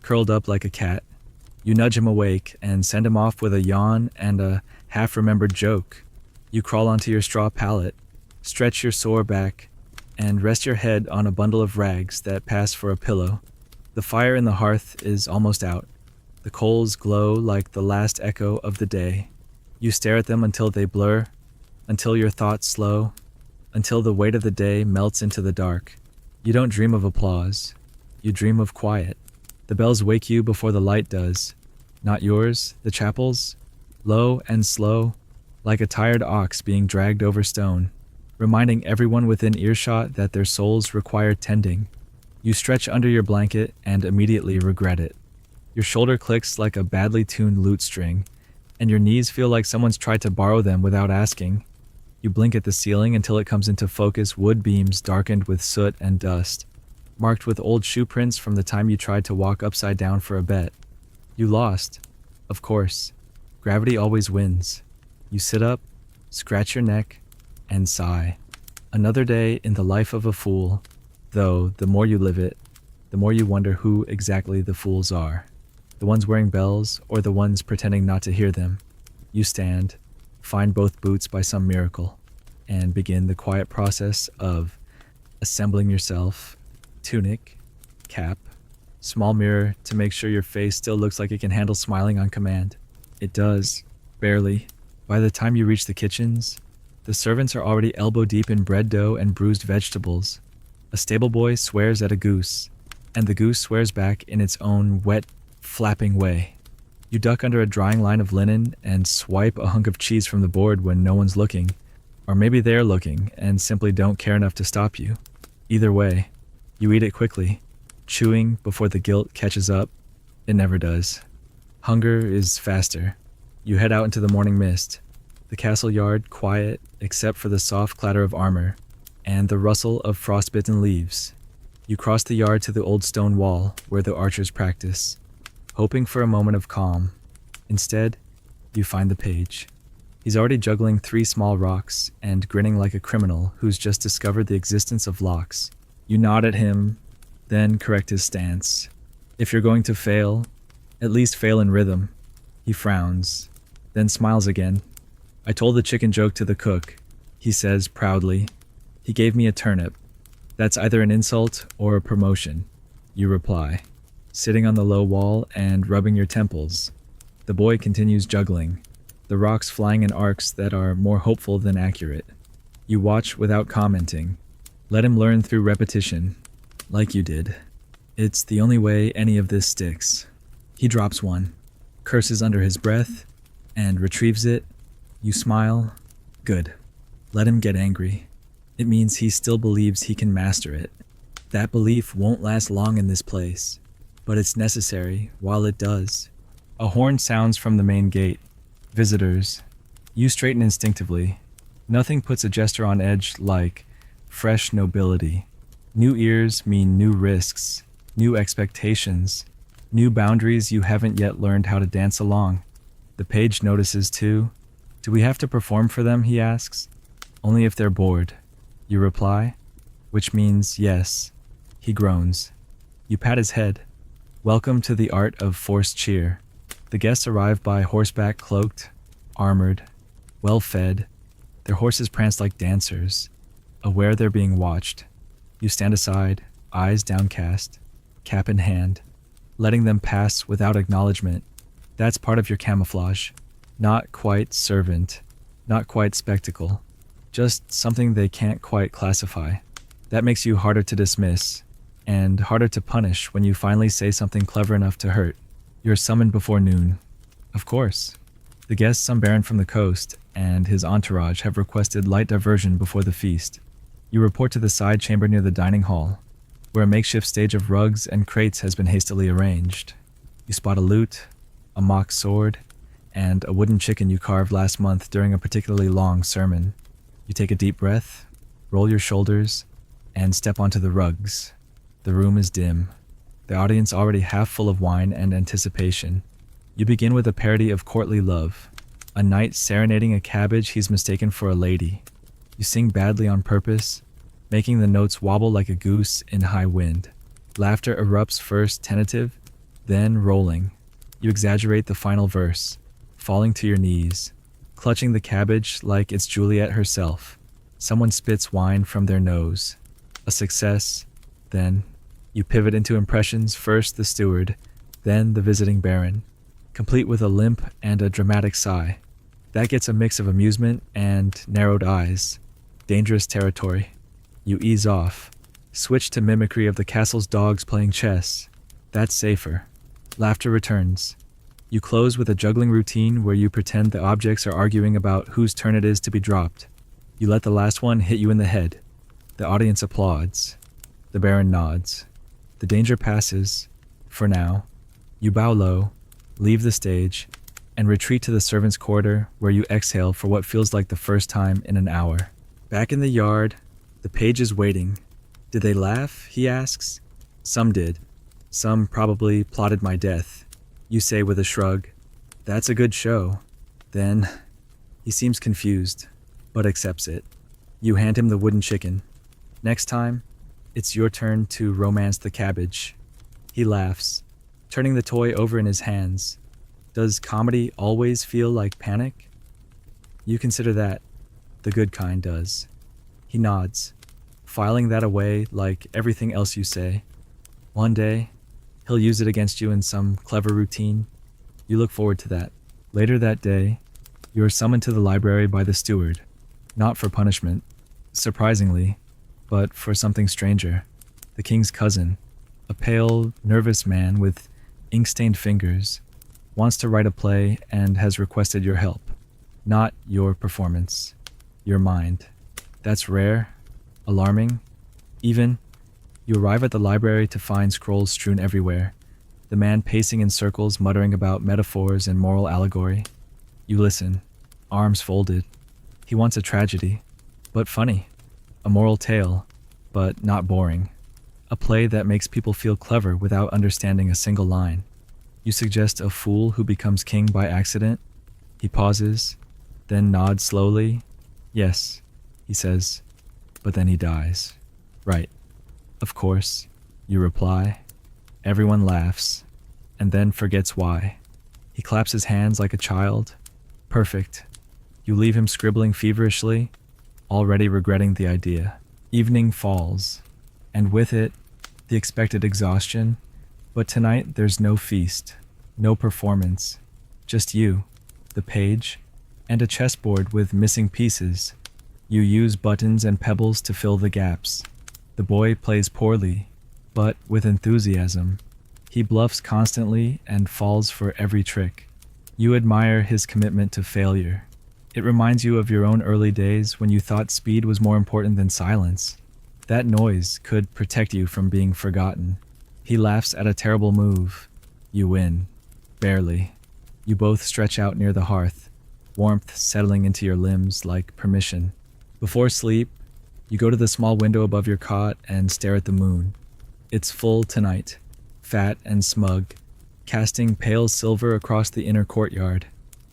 curled up like a cat. You nudge him awake and send him off with a yawn and a half-remembered joke. You crawl onto your straw pallet, stretch your sore back, and rest your head on a bundle of rags that pass for a pillow. The fire in the hearth is almost out. The coals glow like the last echo of the day. You stare at them until they blur, until your thoughts slow, until the weight of the day melts into the dark. You don't dream of applause. You dream of quiet. The bells wake you before the light does. Not yours, the chapel's, low and slow, like a tired ox being dragged over stone, reminding everyone within earshot that their souls require tending. You stretch under your blanket and immediately regret it. Your shoulder clicks like a badly tuned lute string, and your knees feel like someone's tried to borrow them without asking. You blink at the ceiling until it comes into focus, wood beams darkened with soot and dust, marked with old shoe prints from the time you tried to walk upside down for a bet. You lost. Of course. Gravity always wins. You sit up, scratch your neck, and sigh. Another day in the life of a fool, though the more you live it, the more you wonder who exactly the fools are. The ones wearing bells or the ones pretending not to hear them. You stand, find both boots by some miracle, and begin the quiet process of assembling yourself, tunic, cap, small mirror to make sure your face still looks like it can handle smiling on command. It does, barely. By the time you reach the kitchens, the servants are already elbow deep in bread dough and bruised vegetables. A stable boy swears at a goose, and the goose swears back in its own wet, flapping way. You duck under a drying line of linen and swipe a hunk of cheese from the board when no one's looking, or maybe they're looking and simply don't care enough to stop you. Either way, you eat it quickly, chewing before the guilt catches up. It never does. Hunger is faster. You head out into the morning mist, the castle yard quiet except for the soft clatter of armor and the rustle of frostbitten leaves. You cross the yard to the old stone wall where the archers practice, hoping for a moment of calm. Instead, you find the page. He's already juggling 3 small rocks and grinning like a criminal who's just discovered the existence of locks. You nod at him, then correct his stance. If you're going to fail, at least fail in rhythm. He frowns, then smiles again. I told the chicken joke to the cook, he says proudly. He gave me a turnip. That's either an insult or a promotion, you reply, sitting on the low wall and rubbing your temples. The boy continues juggling, the rocks flying in arcs that are more hopeful than accurate. You watch without commenting. Let him learn through repetition, like you did. It's the only way any of this sticks. He drops one, curses under his breath, and retrieves it. You smile. Good. Let him get angry. It means he still believes he can master it. That belief won't last long in this place, but it's necessary while it does. A horn sounds from the main gate. Visitors. You straighten instinctively. Nothing puts a jester on edge like fresh nobility. New ears mean new risks, new expectations, new boundaries you haven't yet learned how to dance along. The page notices too. Do we have to perform for them, he asks. Only if they're bored. You reply, which means yes. He groans. You pat his head. Welcome to the art of forced cheer. The guests arrive by horseback, cloaked, armored, well-fed. Their horses prance like dancers, aware they're being watched. You stand aside, eyes downcast, cap in hand, letting them pass without acknowledgement. That's part of your camouflage. Not quite servant, not quite spectacle, just something they can't quite classify. That makes you harder to dismiss, and harder to punish when you finally say something clever enough to hurt. You're summoned before noon. Of course. The guests, some baron from the coast, and his entourage have requested light diversion before the feast. You report to the side chamber near the dining hall, where a makeshift stage of rugs and crates has been hastily arranged. You spot a lute, a mock sword, and a wooden chicken you carved last month during a particularly long sermon. You take a deep breath, roll your shoulders, and step onto the rugs. The room is dim, the audience already half full of wine and anticipation. You begin with a parody of courtly love, a knight serenading a cabbage he's mistaken for a lady. You sing badly on purpose, making the notes wobble like a goose in high wind. Laughter erupts first tentative, then rolling. You exaggerate the final verse, falling to your knees, clutching the cabbage like it's Juliet herself. Someone spits wine from their nose. A success. Then, you pivot into impressions, first the steward, then the visiting baron, complete with a limp and a dramatic sigh. That gets a mix of amusement and narrowed eyes. Dangerous territory. You ease off. Switch to mimicry of the castle's dogs playing chess. That's safer. Laughter returns. You close with a juggling routine where you pretend the objects are arguing about whose turn it is to be dropped. You let the last one hit you in the head. The audience applauds. The baron nods. The danger passes. For now. You bow low, leave the stage, and retreat to the servants' quarter where you exhale for what feels like the first time in an hour. Back in the yard, the page is waiting. Did they laugh? He asks. Some did. Some probably plotted my death. You say with a shrug, that's a good show. Then, he seems confused, but accepts it. You hand him the wooden chicken. Next time, it's your turn to romance the cabbage. He laughs, turning the toy over in his hands. Does comedy always feel like panic? You consider that. The good kind does. He nods, filing that away like everything else you say. One day, he'll use it against you in some clever routine. You look forward to that. Later that day, you are summoned to the library by the steward, not for punishment, surprisingly, but for something stranger. The king's cousin, a pale, nervous man with ink-stained fingers, wants to write a play and has requested your help. Not your performance, your mind. That's rare, alarming, even. You arrive at the library to find scrolls strewn everywhere, the man pacing in circles muttering about metaphors and moral allegory. You listen, arms folded. He wants a tragedy, but funny. A moral tale, but not boring. A play that makes people feel clever without understanding a single line. You suggest a fool who becomes king by accident. He pauses, then nods slowly. Yes, he says, but then he dies. Right. Of course, you reply. Everyone laughs, and then forgets why. He claps his hands like a child. Perfect. You leave him scribbling feverishly, already regretting the idea. Evening falls, and with it, the expected exhaustion. But tonight there's no feast, no performance, just you, the page, and a chessboard with missing pieces. You use buttons and pebbles to fill the gaps. The boy plays poorly, but with enthusiasm. He bluffs constantly and falls for every trick. You admire his commitment to failure. It reminds you of your own early days when you thought speed was more important than silence. That noise could protect you from being forgotten. He laughs at a terrible move. You win. Barely. You both stretch out near the hearth, warmth settling into your limbs like permission. Before sleep, you go to the small window above your cot and stare at the moon. It's full tonight, fat and smug, casting pale silver across the inner courtyard.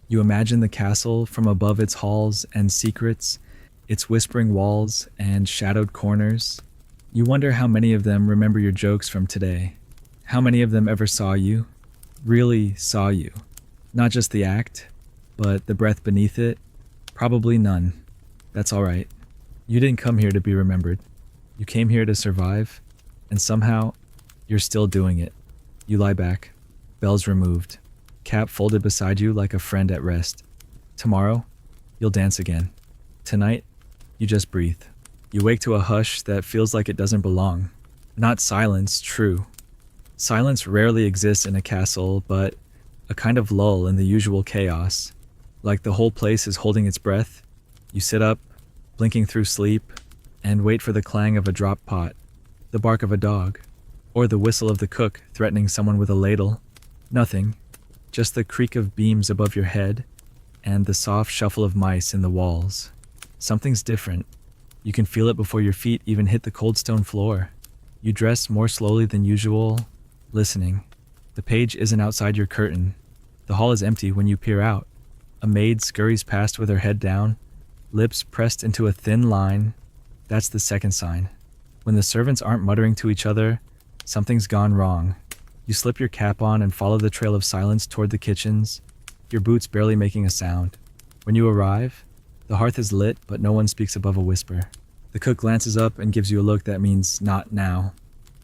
You imagine the castle from above its halls and secrets, its whispering walls and shadowed corners. You wonder how many of them remember your jokes from today. How many of them ever saw you? Really saw you. Not just the act, but the breath beneath it. Probably none. That's all right. You didn't come here to be remembered. You came here to survive, and somehow, you're still doing it. You lie back, bells removed, cap folded beside you like a friend at rest. Tomorrow, you'll dance again. Tonight, you just breathe. You wake to a hush that feels like it doesn't belong. Not silence, true. Silence rarely exists in a castle, but a kind of lull in the usual chaos. Like the whole place is holding its breath. You sit up, blinking through sleep, and wait for the clang of a dropped pot, the bark of a dog, or the whistle of the cook threatening someone with a ladle. Nothing, just the creak of beams above your head and the soft shuffle of mice in the walls. Something's different. You can feel it before your feet even hit the cold stone floor. You dress more slowly than usual, listening. The page isn't outside your curtain. The hall is empty when you peer out. A maid scurries past with her head down, lips pressed into a thin line. That's the second sign. When the servants aren't muttering to each other, something's gone wrong. You slip your cap on and follow the trail of silence toward the kitchens, your boots barely making a sound. When you arrive, the hearth is lit, but no one speaks above a whisper. The cook glances up and gives you a look that means not now.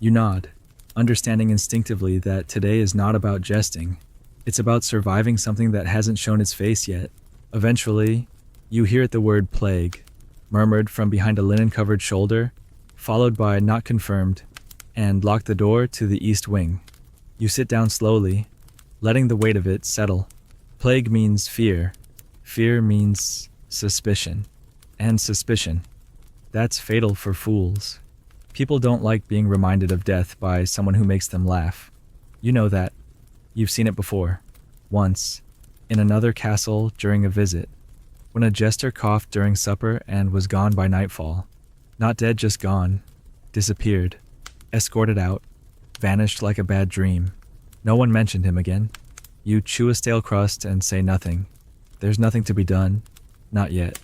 You nod, understanding instinctively that today is not about jesting. It's about surviving something that hasn't shown its face yet. Eventually, you hear the word plague, murmured from behind a linen-covered shoulder, followed by not confirmed, and lock the door to the east wing. You sit down slowly, letting the weight of it settle. Plague means fear. Fear means suspicion. And suspicion. That's fatal for fools. People don't like being reminded of death by someone who makes them laugh. You know that. You've seen it before. Once. in another castle during a visit, when a jester coughed during supper and was gone by nightfall. Not dead, just gone. Disappeared. Escorted out. Vanished like a bad dream. No one mentioned him again. You chew a stale crust and say nothing. There's nothing to be done. Not yet.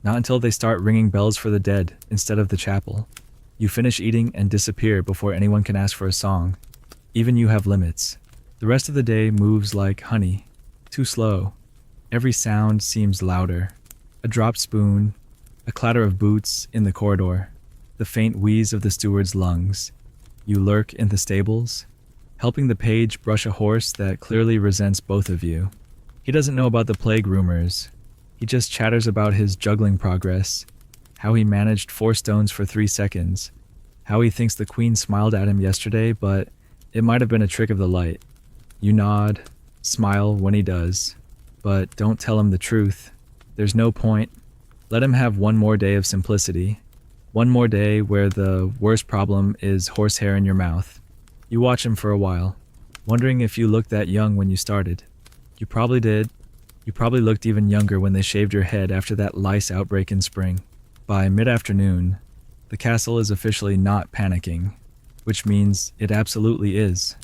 Not until they start ringing bells for the dead instead of the chapel. You finish eating and disappear before anyone can ask for a song. Even you have limits. The rest of the day moves like honey. Too slow. Every sound seems louder. A dropped spoon, a clatter of boots in the corridor, the faint wheeze of the steward's lungs. You lurk in the stables, helping the page brush a horse that clearly resents both of you. He doesn't know about the plague rumors. He just chatters about his juggling progress, how he managed 4 stones for 3 seconds, how he thinks the queen smiled at him yesterday, but it might have been a trick of the light. You nod, smile when he does, but don't tell him the truth. There's no point. Let him have one more day of simplicity. One more day where the worst problem is horsehair in your mouth. You watch him for a while, wondering if you looked that young when you started. You probably did. You probably looked even younger when they shaved your head after that lice outbreak in spring. By mid-afternoon, the castle is officially not panicking, which means it absolutely is.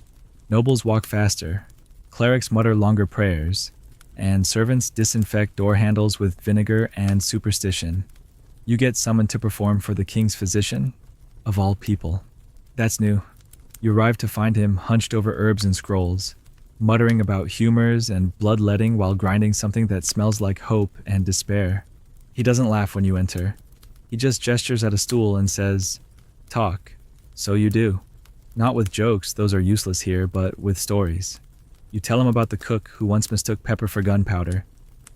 Nobles walk faster, clerics mutter longer prayers, and servants disinfect door handles with vinegar and superstition. You get summoned to perform for the king's physician, of all people. That's new. You arrive to find him hunched over herbs and scrolls, muttering about humors and bloodletting while grinding something that smells like hope and despair. He doesn't laugh when you enter. He just gestures at a stool and says, "Talk." So you do. Not with jokes, those are useless here, but with stories. You tell him about the cook who once mistook pepper for gunpowder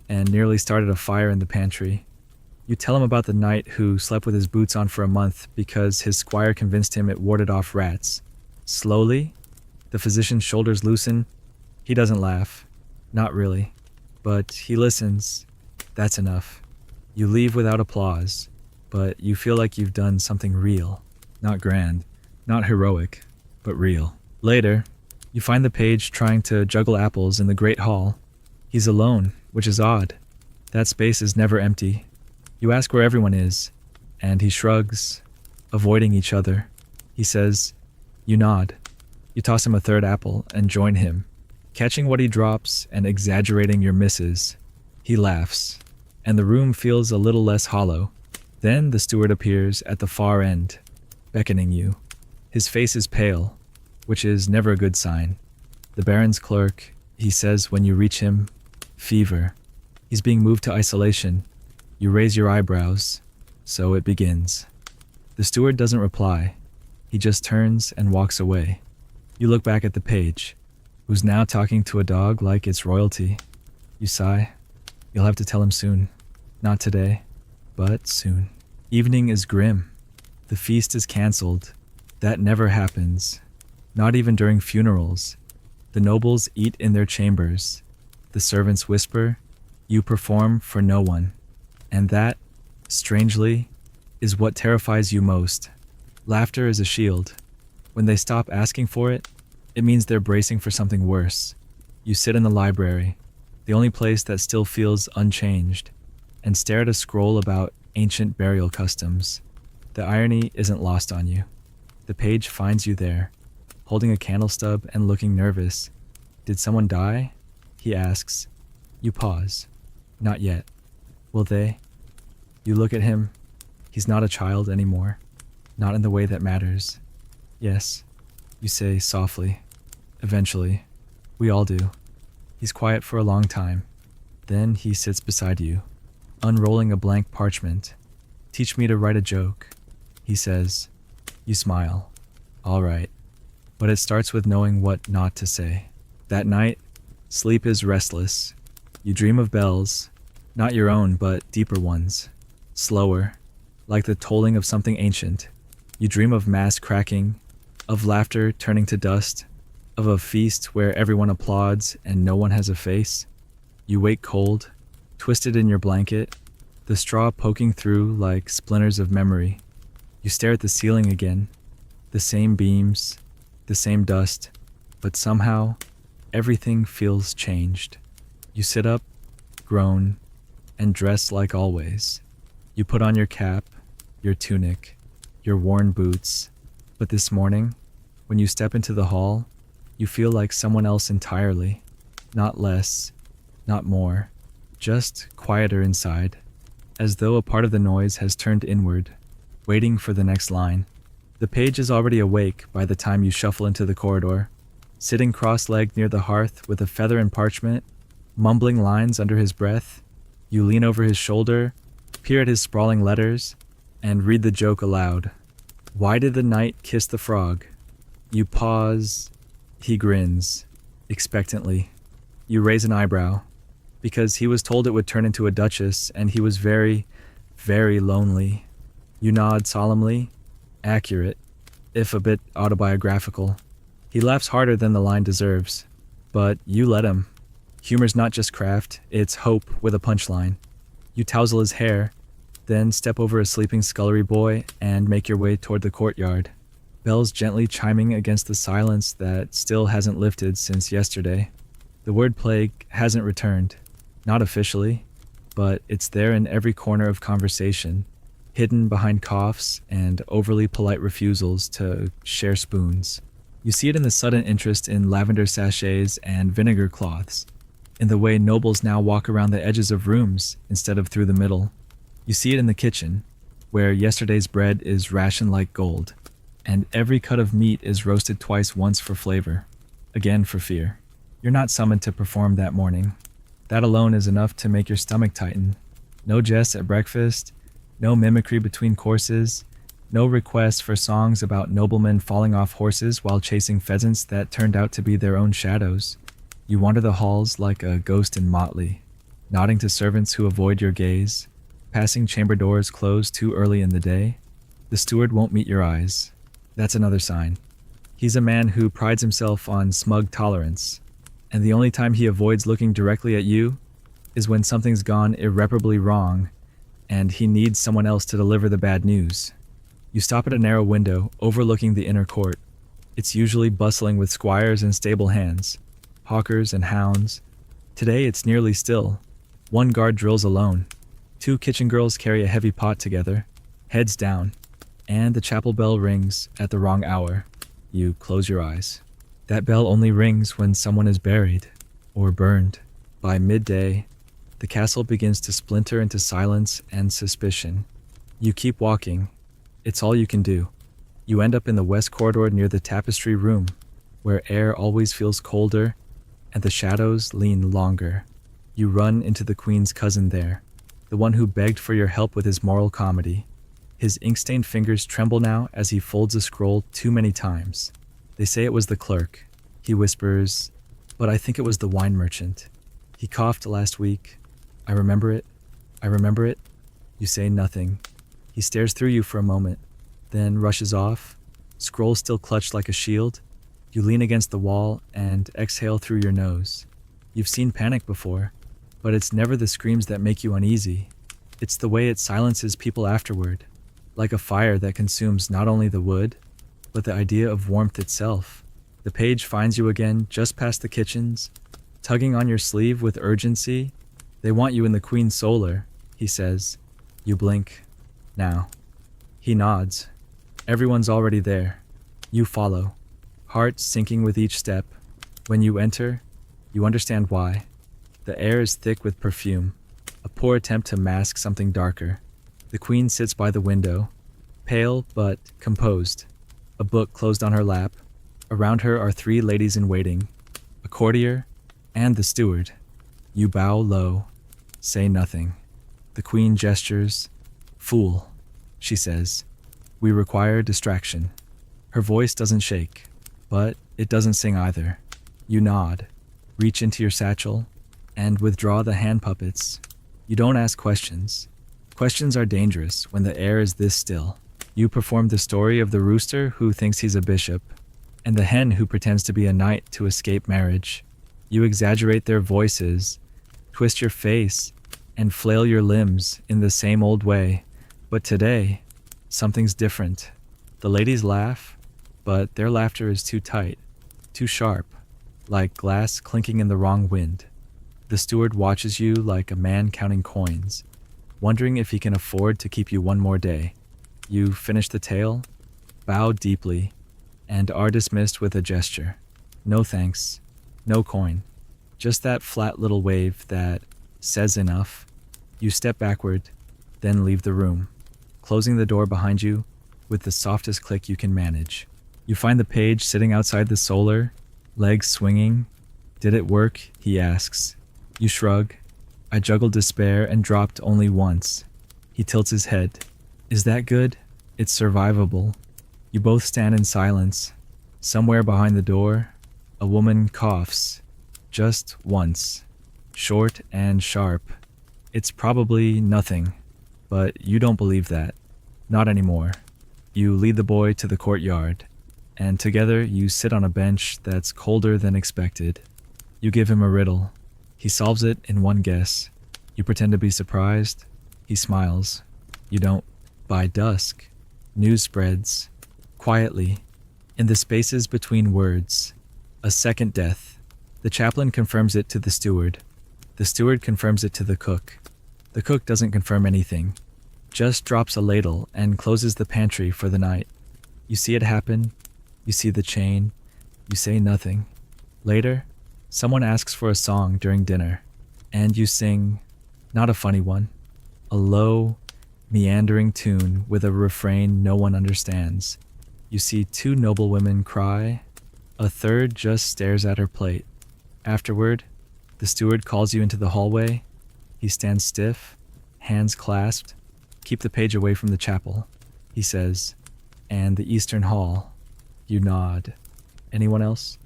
and nearly started a fire in the pantry. You tell him about the knight who slept with his boots on for a month because his squire convinced him it warded off rats. Slowly, the physician's shoulders loosen. He doesn't laugh. Not really. But he listens. That's enough. You leave without applause, but you feel like you've done something real. Not grand, not heroic, but real. Later, you find the page trying to juggle apples in the great hall. He's alone, which is odd. That space is never empty. You ask where everyone is, and he shrugs, avoiding each other. He says, you nod. You toss him a third apple and join him, catching what he drops and exaggerating your misses. He laughs, and the room feels a little less hollow. Then the steward appears at the far end, beckoning you. His face is pale, which is never a good sign. The baron's clerk, he says when you reach him, fever. He's being moved to isolation. You raise your eyebrows, so it begins. The steward doesn't reply. He just turns and walks away. You look back at the page, who's now talking to a dog like it's royalty. You sigh. You'll have to tell him soon. Not today, but soon. Evening is grim. The feast is cancelled. That never happens. Not even during funerals. The nobles eat in their chambers. The servants whisper. You perform for no one. And that, strangely, is what terrifies you most. Laughter is a shield. When they stop asking for it, it means they're bracing for something worse. You sit in the library, the only place that still feels unchanged, and stare at a scroll about ancient burial customs. The irony isn't lost on you. The page finds you there, holding a candle stub and looking nervous. Did someone die? He asks. You pause. Not yet. Will they? You look at him. He's not a child anymore. Not in the way that matters. Yes, you say softly. Eventually. We all do. He's quiet for a long time. Then he sits beside you, unrolling a blank parchment. Teach me to write a joke, he says. You smile. All right. But it starts with knowing what not to say. That night, sleep is restless. You dream of bells, not your own, but deeper ones. Slower, like the tolling of something ancient. You dream of mass cracking, of laughter turning to dust, of a feast where everyone applauds and no one has a face. You wake cold, twisted in your blanket, the straw poking through like splinters of memory. You stare at the ceiling again, the same beams, the same dust, but somehow everything feels changed. You sit up, groan, and dress like always. You put on your cap, your tunic, your worn boots, but this morning, when you step into the hall, you feel like someone else entirely. Not less, not more, just quieter inside, as though a part of the noise has turned inward, waiting for the next line. The page is already awake by the time you shuffle into the corridor, sitting cross-legged near the hearth with a feather and parchment, mumbling lines under his breath. You lean over his shoulder, peer at his sprawling letters, and read the joke aloud. Why did the knight kiss the frog? You pause. He grins, expectantly. You raise an eyebrow, because he was told it would turn into a duchess, and he was very, very lonely. You nod solemnly, accurate, if a bit autobiographical. He laughs harder than the line deserves, but you let him. Humor's not just craft, it's hope with a punchline. You tousle his hair, then step over a sleeping scullery boy and make your way toward the courtyard, bells gently chiming against the silence that still hasn't lifted since yesterday. The word plague hasn't returned, not officially, but it's there in every corner of conversation, hidden behind coughs and overly polite refusals to share spoons. You see it in the sudden interest in lavender sachets and vinegar cloths, in the way nobles now walk around the edges of rooms instead of through the middle. You see it in the kitchen, where yesterday's bread is rationed like gold, and every cut of meat is roasted twice once for flavor, again for fear. You're not summoned to perform that morning. That alone is enough to make your stomach tighten. No jests at breakfast, no mimicry between courses, no requests for songs about noblemen falling off horses while chasing pheasants that turned out to be their own shadows. You wander the halls like a ghost in motley, nodding to servants who avoid your gaze, passing chamber doors closed too early in the day. The steward won't meet your eyes. That's another sign. He's a man who prides himself on smug tolerance, and the only time he avoids looking directly at you is when something's gone irreparably wrong and he needs someone else to deliver the bad news. You stop at a narrow window overlooking the inner court. It's usually bustling with squires and stable hands, hawkers and hounds. Today it's nearly still. One guard drills alone. 2 kitchen girls carry a heavy pot together, heads down, and the chapel bell rings at the wrong hour. You close your eyes. That bell only rings when someone is buried or burned. By midday, the castle begins to splinter into silence and suspicion. You keep walking. It's all you can do. You end up in the west corridor near the tapestry room, where air always feels colder and the shadows lean longer. You run into the Queen's cousin there, the one who begged for your help with his moral comedy. His ink-stained fingers tremble now as he folds a scroll too many times. They say it was the clerk. He whispers, "But I think it was the wine merchant. He coughed last week. I remember it. I remember it." You say nothing. He stares through you for a moment, then rushes off, scroll still clutched like a shield. You lean against the wall and exhale through your nose. You've seen panic before, but it's never the screams that make you uneasy. It's the way it silences people afterward, like a fire that consumes not only the wood, but the idea of warmth itself. The page finds you again just past the kitchens, tugging on your sleeve with urgency. "They want you in the Queen's solar," he says. You blink. "Now." He nods. Everyone's already there. You follow, heart sinking with each step. When you enter, you understand why. The air is thick with perfume, a poor attempt to mask something darker. The Queen sits by the window, pale but composed, a book closed on her lap. Around her are 3 ladies in waiting, a courtier, and the steward. You bow low, say nothing. The Queen gestures. "Fool," she says. "We require distraction." Her voice doesn't shake, but it doesn't sing either. You nod, reach into your satchel, and withdraw the hand puppets. You don't ask questions. Questions are dangerous when the air is this still. You perform the story of the rooster who thinks he's a bishop, and the hen who pretends to be a knight to escape marriage. You exaggerate their voices, twist your face, and flail your limbs in the same old way. But today, something's different. The ladies laugh, but their laughter is too tight, too sharp, like glass clinking in the wrong wind. The steward watches you like a man counting coins, wondering if he can afford to keep you one more day. You finish the tale, bow deeply, and are dismissed with a gesture. No thanks, no coin, just that flat little wave that says enough. You step backward, then leave the room, closing the door behind you with the softest click you can manage. You find the page sitting outside the solar, legs swinging. Did it work? He asks. You shrug. I juggled despair and dropped only once. He tilts his head. Is that good? It's survivable. You both stand in silence. Somewhere behind the door, a woman coughs. Just once. Short and sharp. It's probably nothing, but you don't believe that. Not anymore. You lead the boy to the courtyard, and together you sit on a bench that's colder than expected. You give him a riddle. He solves it in one guess. You pretend to be surprised. He smiles. You don't. By dusk, news spreads. Quietly, in the spaces between words. A second death. The chaplain confirms it to the steward. The steward confirms it to the cook. The cook doesn't confirm anything, just drops a ladle and closes the pantry for the night. You see it happen. You see the chain. You say nothing. Later, someone asks for a song during dinner, and you sing, not a funny one, a low, meandering tune with a refrain no one understands. You see two noble women cry. A third just stares at her plate. Afterward, the steward calls you into the hallway. He stands stiff, hands clasped. Keep the page away from the chapel, he says. And the eastern hall. You nod. Anyone else?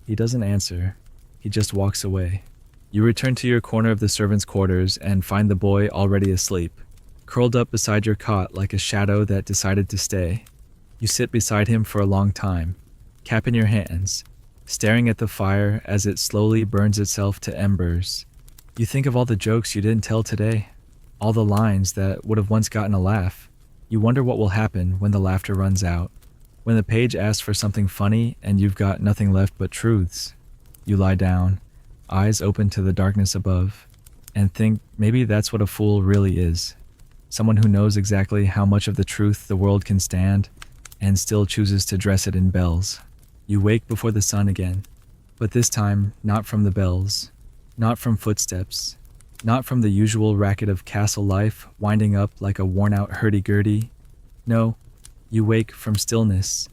He doesn't answer. He just walks away. You return to your corner of the servants' quarters and find the boy already asleep, curled up beside your cot like a shadow that decided to stay. You sit beside him for a long time, cap in your hands, staring at the fire as it slowly burns itself to embers. You think of all the jokes you didn't tell today, all the lines that would have once gotten a laugh. You wonder what will happen when the laughter runs out, when the page asks for something funny and you've got nothing left but truths. You lie down, eyes open to the darkness above, and think maybe that's what a fool really is. Someone who knows exactly how much of the truth the world can stand and still chooses to dress it in bells. You wake before the sun again, but this time not from the bells, not from footsteps, not from the usual racket of castle life winding up like a worn-out hurdy-gurdy. No, you wake from stillness,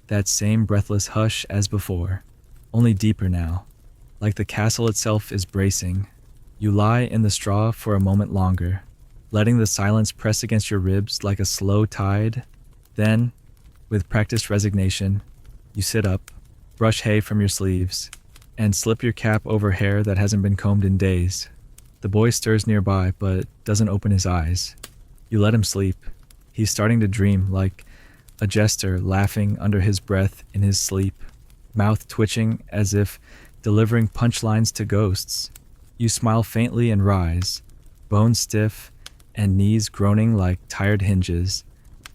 that same breathless hush as before, only deeper now, like the castle itself is bracing. You lie in the straw for a moment longer, letting the silence press against your ribs like a slow tide. Then, with practiced resignation, you sit up, brush hay from your sleeves, and slip your cap over hair that hasn't been combed in days. The boy stirs nearby, but doesn't open his eyes. You let him sleep. He's starting to dream, like a jester laughing under his breath in his sleep, mouth twitching as if delivering punchlines to ghosts. You smile faintly and rise, bones stiff and knees groaning like tired hinges.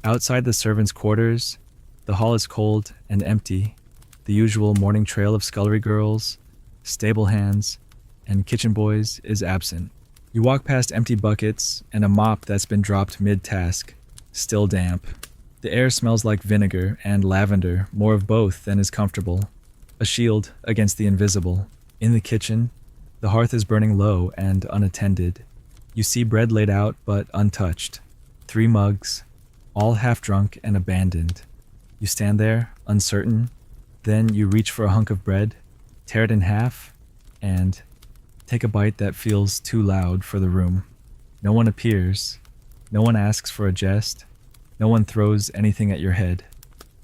Outside the servants' quarters, the hall is cold and empty. The usual morning trail of scullery girls, stable hands, and kitchen boys is absent. You walk past empty buckets and a mop that's been dropped mid-task, still damp. The air smells like vinegar and lavender, more of both than is comfortable. A shield against the invisible. In the kitchen, the hearth is burning low and unattended. You see bread laid out but untouched. 3 mugs, all half drunk and abandoned. You stand there, uncertain. Then you reach for a hunk of bread, tear it in half, and take a bite that feels too loud for the room. No one appears. No one asks for a jest. No one throws anything at your head.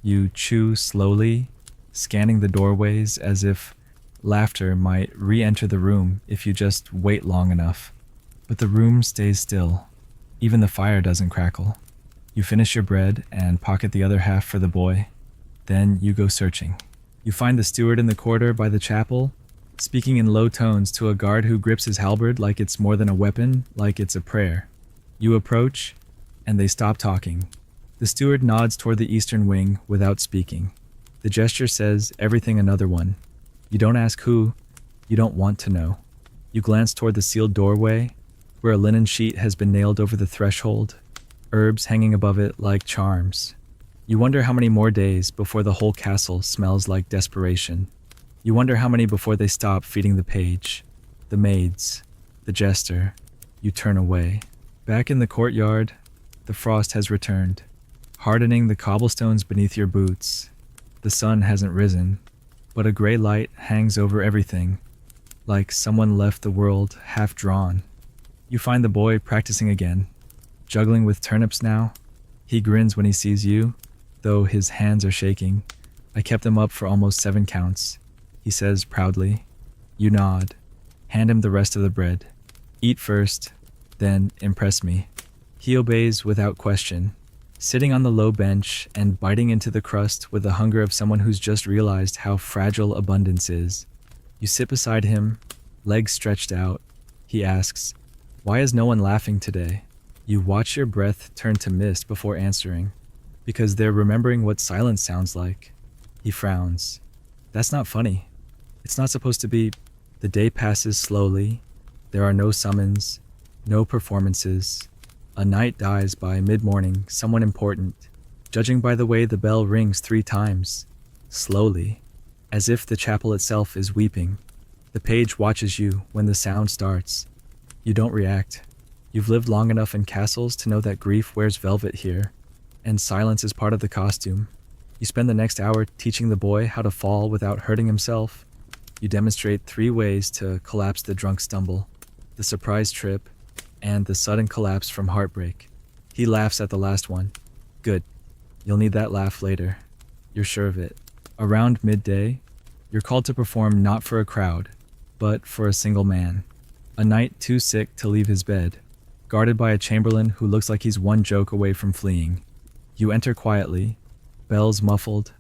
You chew slowly, scanning the doorways as if laughter might re-enter the room if you just wait long enough. But the room stays still. Even the fire doesn't crackle. You finish your bread and pocket the other half for the boy. Then you go searching. You find the steward in the corridor by the chapel, speaking in low tones to a guard who grips his halberd like it's more than a weapon, like it's a prayer. You approach, and they stop talking. The steward nods toward the eastern wing without speaking. The gesture says everything another one. You don't ask who, you don't want to know. You glance toward the sealed doorway, where a linen sheet has been nailed over the threshold, herbs hanging above it like charms. You wonder how many more days before the whole castle smells like desperation. You wonder how many before they stop feeding the page, the maids, the jester. You turn away. Back in the courtyard, the frost has returned, hardening the cobblestones beneath your boots. The sun hasn't risen, but a gray light hangs over everything, like someone left the world half drawn. You find the boy practicing again, juggling with turnips now. He grins when he sees you, though his hands are shaking. I kept them up for almost 7 counts, he says proudly. You nod. Hand him the rest of the bread. Eat first, then impress me. He obeys without question, sitting on the low bench and biting into the crust with the hunger of someone who's just realized how fragile abundance is. You sit beside him, legs stretched out. He asks, "Why is no one laughing today?" You watch your breath turn to mist before answering, because they're remembering what silence sounds like. He frowns. That's not funny. It's not supposed to be. The day passes slowly. There are no summons, no performances. A knight dies by mid-morning, someone important, judging by the way the bell rings 3 times, slowly, as if the chapel itself is weeping. The page watches you when the sound starts. You don't react. You've lived long enough in castles to know that grief wears velvet here, and silence is part of the costume. You spend the next hour teaching the boy how to fall without hurting himself. You demonstrate 3 ways to collapse the drunk stumble: the surprise trip, and the sudden collapse from heartbreak. He laughs at the last one. Good. You'll need that laugh later. You're sure of it. Around midday, you're called to perform not for a crowd, but for a single man. A knight too sick to leave his bed, guarded by a chamberlain who looks like he's one joke away from fleeing. You enter quietly, bells muffled,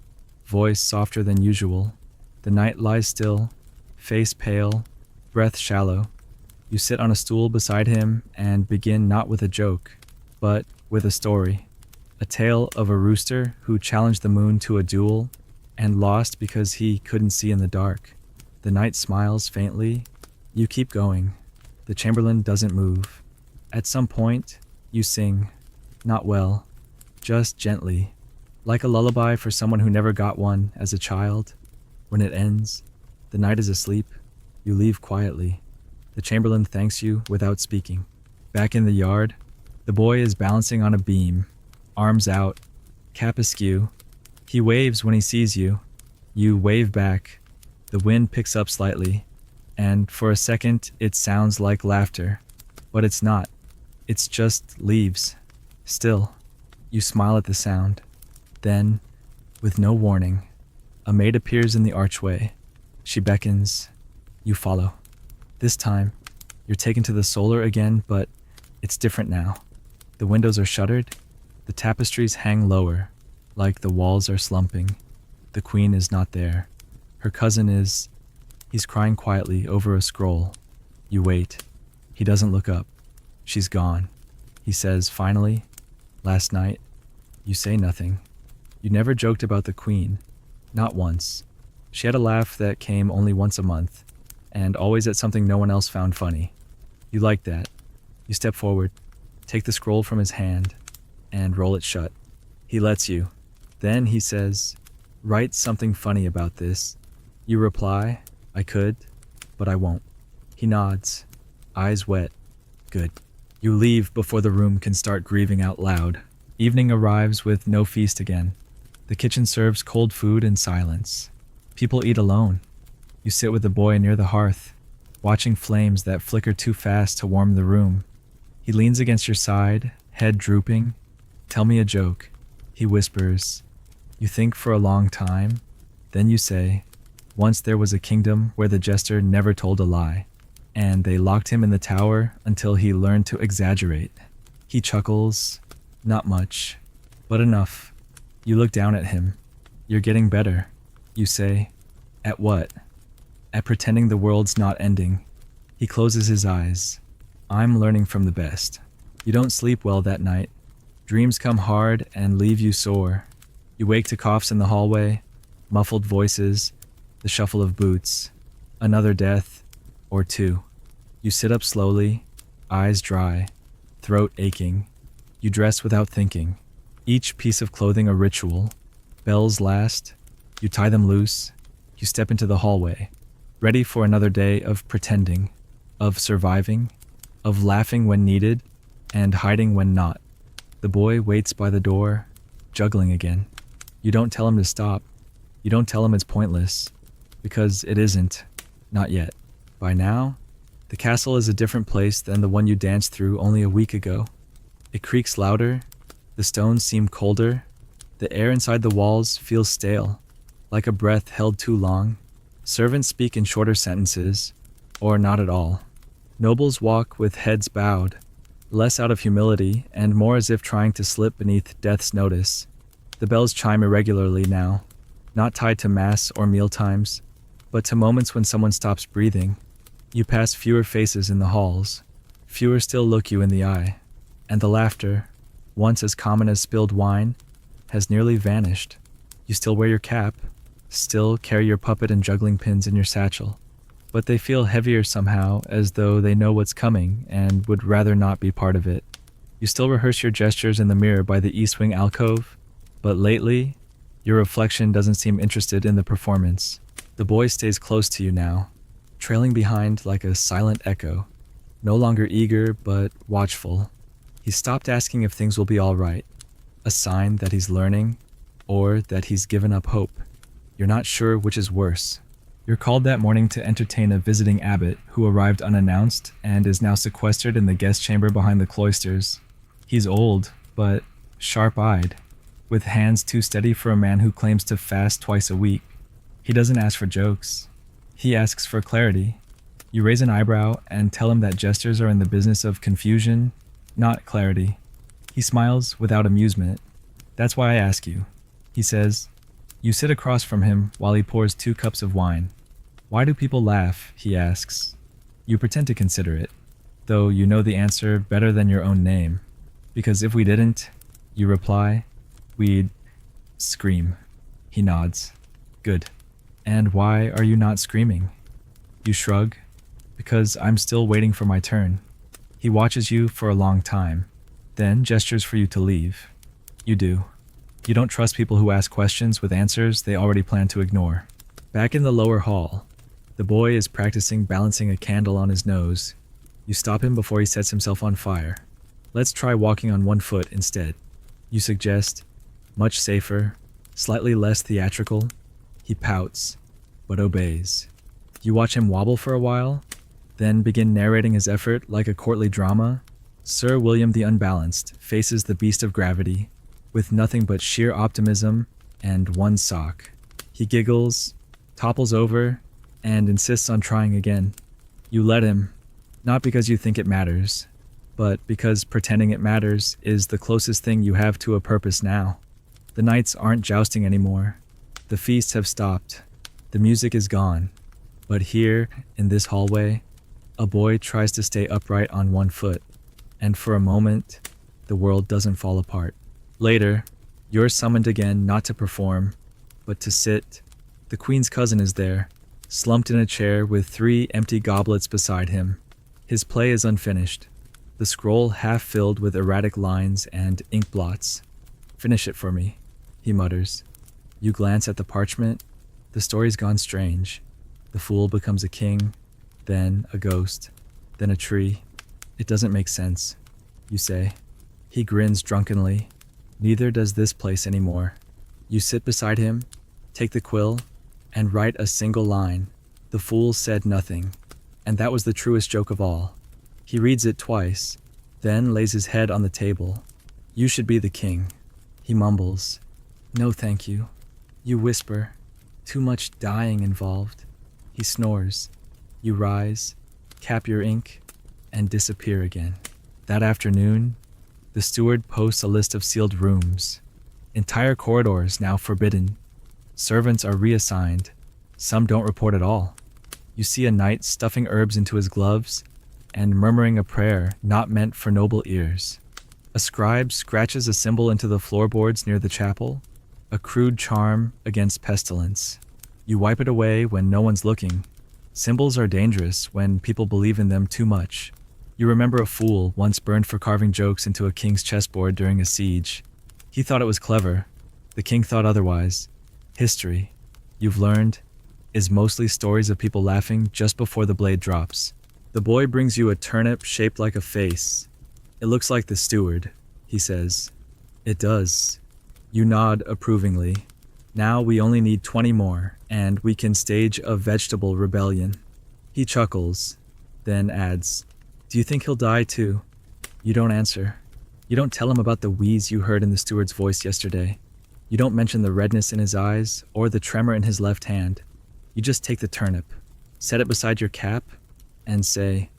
voice softer than usual. The knight lies still, face pale, breath shallow. You sit on a stool beside him and begin not with a joke, but with a story. A tale of a rooster who challenged the moon to a duel and lost because he couldn't see in the dark. The knight smiles faintly. You keep going. The chamberlain doesn't move. At some point, you sing. Not well, just gently, like a lullaby for someone who never got one as a child. When it ends, the knight is asleep. You leave quietly. The chamberlain thanks you without speaking. Back in the yard, the boy is balancing on a beam, arms out, cap askew. He waves when he sees you. You wave back. The wind picks up slightly, and for a second it sounds like laughter, but it's not. It's just leaves. Still, you smile at the sound. Then, with no warning, a maid appears in the archway. She beckons. You follow. This time, you're taken to the solar again, but it's different now. The windows are shuttered. The tapestries hang lower, like the walls are slumping. The queen is not there. Her cousin is. He's crying quietly over a scroll. You wait. He doesn't look up. She's gone. He says, finally, last night. You say nothing. You never joked about the queen. Not once. She had a laugh that came only once a month, and always at something no one else found funny. You like that. You step forward, take the scroll from his hand, and roll it shut. He lets you. Then he says, "Write something funny about this." You reply, "I could, but I won't." He nods, eyes wet. Good. You leave before the room can start grieving out loud. Evening arrives with no feast again. The kitchen serves cold food in silence. People eat alone. You sit with the boy near the hearth, watching flames that flicker too fast to warm the room. He leans against your side, head drooping. "Tell me a joke," he whispers. You think for a long time. Then you say, "Once there was a kingdom where the jester never told a lie, and they locked him in the tower until he learned to exaggerate." He chuckles. Not much, but enough. You look down at him. You're getting better. You say, "At what?" "At pretending the world's not ending." He closes his eyes. "I'm learning from the best." You don't sleep well that night. Dreams come hard and leave you sore. You wake to coughs in the hallway, muffled voices, the shuffle of boots. Another death, or 2. You sit up slowly, eyes dry, throat aching. You dress without thinking. Each piece of clothing a ritual. Bells last. You tie them loose. You step into the hallway, ready for another day of pretending, of surviving, of laughing when needed, and hiding when not. The boy waits by the door, juggling again. You don't tell him to stop. You don't tell him it's pointless, because it isn't. Not yet. By now, the castle is a different place than the one you danced through only a week ago. It creaks louder, the stones seem colder, the air inside the walls feels stale, like a breath held too long. Servants speak in shorter sentences, or not at all. Nobles walk with heads bowed, less out of humility and more as if trying to slip beneath death's notice. The bells chime irregularly now, not tied to mass or meal times, but to moments when someone stops breathing. You pass fewer faces in the halls, fewer still look you in the eye, and the laughter, once as common as spilled wine, has nearly vanished. You still wear your cap, still carry your puppet and juggling pins in your satchel, but they feel heavier somehow, as though they know what's coming and would rather not be part of it. You still rehearse your gestures in the mirror by the east wing alcove, but lately, your reflection doesn't seem interested in the performance. The boy stays close to you now, trailing behind like a silent echo, no longer eager but watchful. He's stopped asking if things will be all right, a sign that he's learning or that he's given up hope. You're not sure which is worse. You're called that morning to entertain a visiting abbot who arrived unannounced and is now sequestered in the guest chamber behind the cloisters. He's old, but sharp-eyed, with hands too steady for a man who claims to fast twice a week. He doesn't ask for jokes. He asks for clarity. You raise an eyebrow and tell him that jesters are in the business of confusion, not clarity. He smiles without amusement. That's why I ask you, he says. You sit across from him while he pours 2 cups of wine. Why do people laugh, he asks. You pretend to consider it, though you know the answer better than your own name. Because if we didn't, you reply, we'd scream. He nods. Good. And why are you not screaming? You shrug. Because I'm still waiting for my turn. He watches you for a long time, then gestures for you to leave. You do. You don't trust people who ask questions with answers they already plan to ignore. Back in the lower hall, the boy is practicing balancing a candle on his nose. You stop him before he sets himself on fire. Let's try walking on one foot instead. You suggest, much safer, slightly less theatrical. He pouts, but obeys. You watch him wobble for a while, then begin narrating his effort like a courtly drama. Sir William the Unbalanced faces the beast of gravity, with nothing but sheer optimism and one sock. He giggles, topples over, and insists on trying again. You let him, not because you think it matters, but because pretending it matters is the closest thing you have to a purpose now. The knights aren't jousting anymore. The feasts have stopped. The music is gone. But here, in this hallway, a boy tries to stay upright on one foot, and for a moment, the world doesn't fall apart. Later, you're summoned again not to perform, but to sit. The queen's cousin is there, slumped in a chair with 3 empty goblets beside him. His play is unfinished, the scroll half filled with erratic lines and ink blots. Finish it for me, he mutters. You glance at the parchment. The story's gone strange. The fool becomes a king, then a ghost, then a tree. It doesn't make sense, you say. He grins drunkenly. Neither does this place anymore. You sit beside him, take the quill, and write a single line. The fool said nothing, and that was the truest joke of all. He reads it twice, then lays his head on the table. You should be the king. He mumbles. No, thank you. You whisper. Too much dying involved. He snores. You rise, cap your ink, and disappear again. That afternoon, the steward posts a list of sealed rooms. Entire corridors now forbidden. Servants are reassigned. Some don't report at all. You see a knight stuffing herbs into his gloves and murmuring a prayer not meant for noble ears. A scribe scratches a symbol into the floorboards near the chapel, a crude charm against pestilence. You wipe it away when no one's looking. Symbols are dangerous when people believe in them too much. You remember a fool once burned for carving jokes into a king's chessboard during a siege. He thought it was clever. The king thought otherwise. History, you've learned, is mostly stories of people laughing just before the blade drops. The boy brings you a turnip shaped like a face. It looks like the steward, he says. It does. You nod approvingly. Now we only need 20 more, and we can stage a vegetable rebellion. He chuckles, then adds, do you think he'll die too? You don't answer. You don't tell him about the wheeze you heard in the steward's voice yesterday. You don't mention the redness in his eyes or the tremor in his left hand. You just take the turnip, set it beside your cap, and say,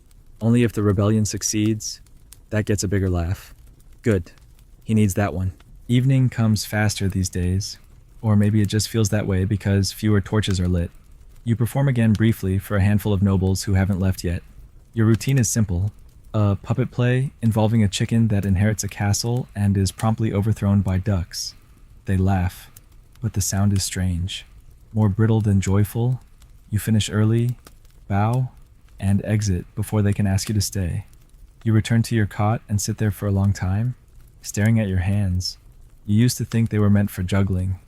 only if the rebellion succeeds. That gets a bigger laugh. Good. He needs that one. Evening comes faster these days. Or maybe it just feels that way because fewer torches are lit. You perform again briefly for a handful of nobles who haven't left yet. Your routine is simple. A puppet play involving a chicken that inherits a castle and is promptly overthrown by ducks. They laugh, but the sound is strange. More brittle than joyful. You finish early, bow, and exit before they can ask you to stay. You return to your cot and sit there for a long time, staring at your hands. You used to think they were meant for juggling.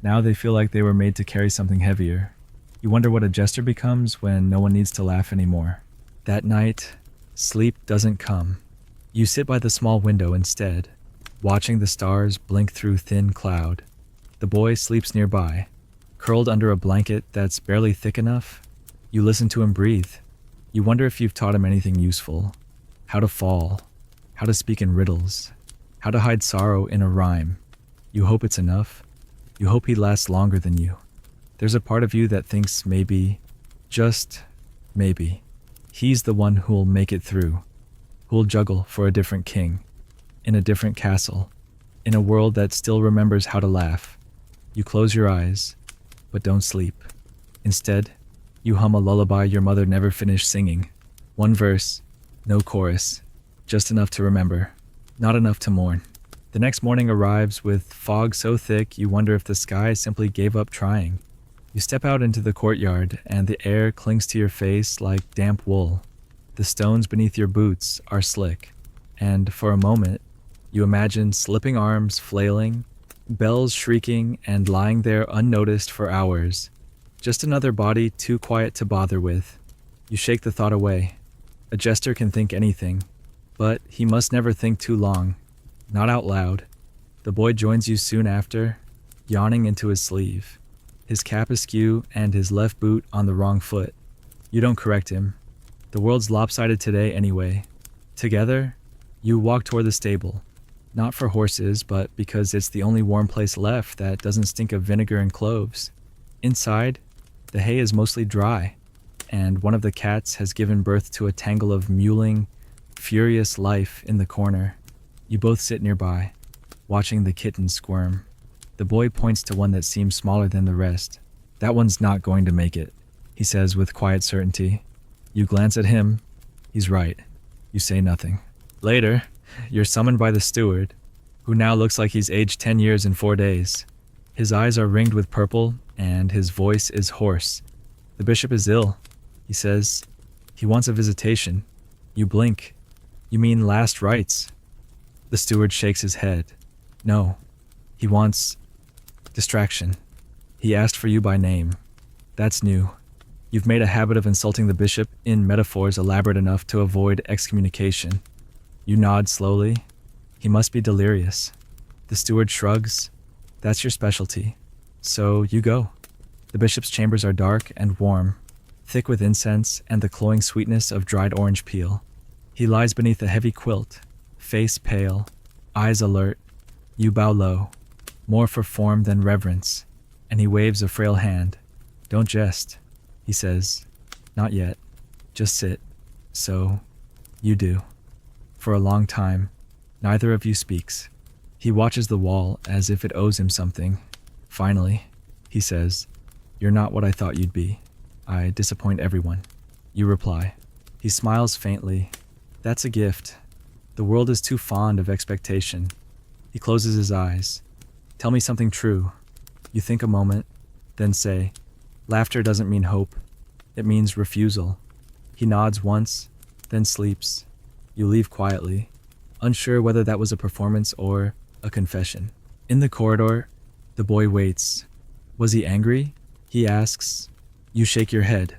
Now they feel like they were made to carry something heavier. You wonder what a jester becomes when no one needs to laugh anymore. That night, sleep doesn't come. You sit by the small window instead, watching the stars blink through thin cloud. The boy sleeps nearby, curled under a blanket that's barely thick enough. You listen to him breathe. You wonder if you've taught him anything useful. How to fall, how to speak in riddles, how to hide sorrow in a rhyme. You hope it's enough. You hope he lasts longer than you. There's a part of you that thinks maybe, just maybe, he's the one who'll make it through, who'll juggle for a different king, in a different castle, in a world that still remembers how to laugh. You close your eyes, but don't sleep. Instead, you hum a lullaby your mother never finished singing. One verse, no chorus, just enough to remember, not enough to mourn. The next morning arrives with fog so thick you wonder if the sky simply gave up trying. You step out into the courtyard and the air clings to your face like damp wool. The stones beneath your boots are slick, and for a moment, you imagine slipping arms flailing, bells shrieking, and lying there unnoticed for hours. Just another body too quiet to bother with. You shake the thought away. A jester can think anything, but he must never think too long. Not out loud. The boy joins you soon after, yawning into his sleeve, his cap askew and his left boot on the wrong foot. You don't correct him. The world's lopsided today anyway. Together, you walk toward the stable, not for horses, but because it's the only warm place left that doesn't stink of vinegar and cloves. Inside, the hay is mostly dry, and one of the cats has given birth to a tangle of mewling, furious life in the corner. You both sit nearby, watching the kitten squirm. The boy points to one that seems smaller than the rest. That one's not going to make it, he says with quiet certainty. You glance at him. He's right. You say nothing. Later, you're summoned by the steward, who now looks like he's aged 10 years in 4 days. His eyes are ringed with purple, and his voice is hoarse. The bishop is ill, he says. He wants a visitation. You blink. You mean last rites. The steward shakes his head. No, he wants distraction. He asked for you by name. That's new. You've made a habit of insulting the bishop in metaphors elaborate enough to avoid excommunication. You nod slowly. He must be delirious. The steward shrugs. That's your specialty. So you go. The bishop's chambers are dark and warm, thick with incense and the cloying sweetness of dried orange peel. He lies beneath a heavy quilt, face pale, eyes alert. You bow low, more for form than reverence, and he waves a frail hand. Don't jest, he says. Not yet. Just sit. So, you do. For a long time, neither of you speaks. He watches the wall as if it owes him something. Finally, he says, "You're not what I thought you'd be. I disappoint everyone." You reply. He smiles faintly. That's a gift. The world is too fond of expectation. He closes his eyes. Tell me something true. You think a moment, then say, laughter doesn't mean hope. It means refusal. He nods once, then sleeps. You leave quietly, unsure whether that was a performance or a confession. In the corridor, the boy waits. Was he angry? He asks. You shake your head.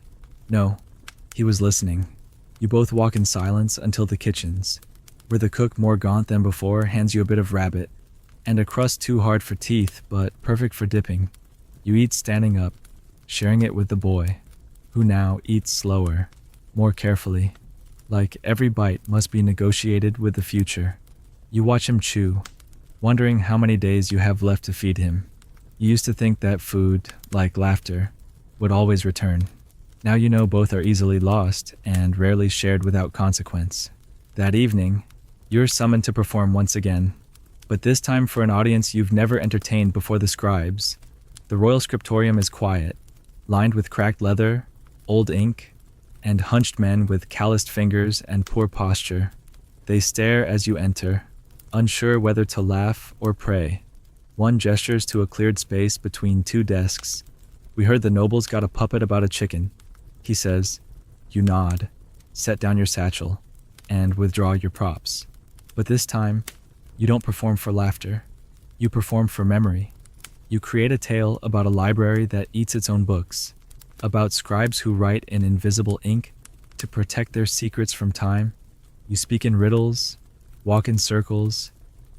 No, he was listening. You both walk in silence until the kitchens, where the cook, more gaunt than before, hands you a bit of rabbit, and a crust too hard for teeth but perfect for dipping. You eat standing up, sharing it with the boy, who now eats slower, more carefully, like every bite must be negotiated with the future. You watch him chew, wondering how many days you have left to feed him. You used to think that food, like laughter, would always return. Now you know both are easily lost and rarely shared without consequence. That evening, you're summoned to perform once again, but this time for an audience you've never entertained before the scribes. The royal scriptorium is quiet, lined with cracked leather, old ink, and hunched men with calloused fingers and poor posture. They stare as you enter, unsure whether to laugh or pray. One gestures to a cleared space between two desks. We heard the nobles got a puppet about a chicken, he says. You nod, set down your satchel, and withdraw your props. But this time, you don't perform for laughter. You perform for memory. You create a tale about a library that eats its own books, about scribes who write in invisible ink to protect their secrets from time. You speak in riddles, walk in circles,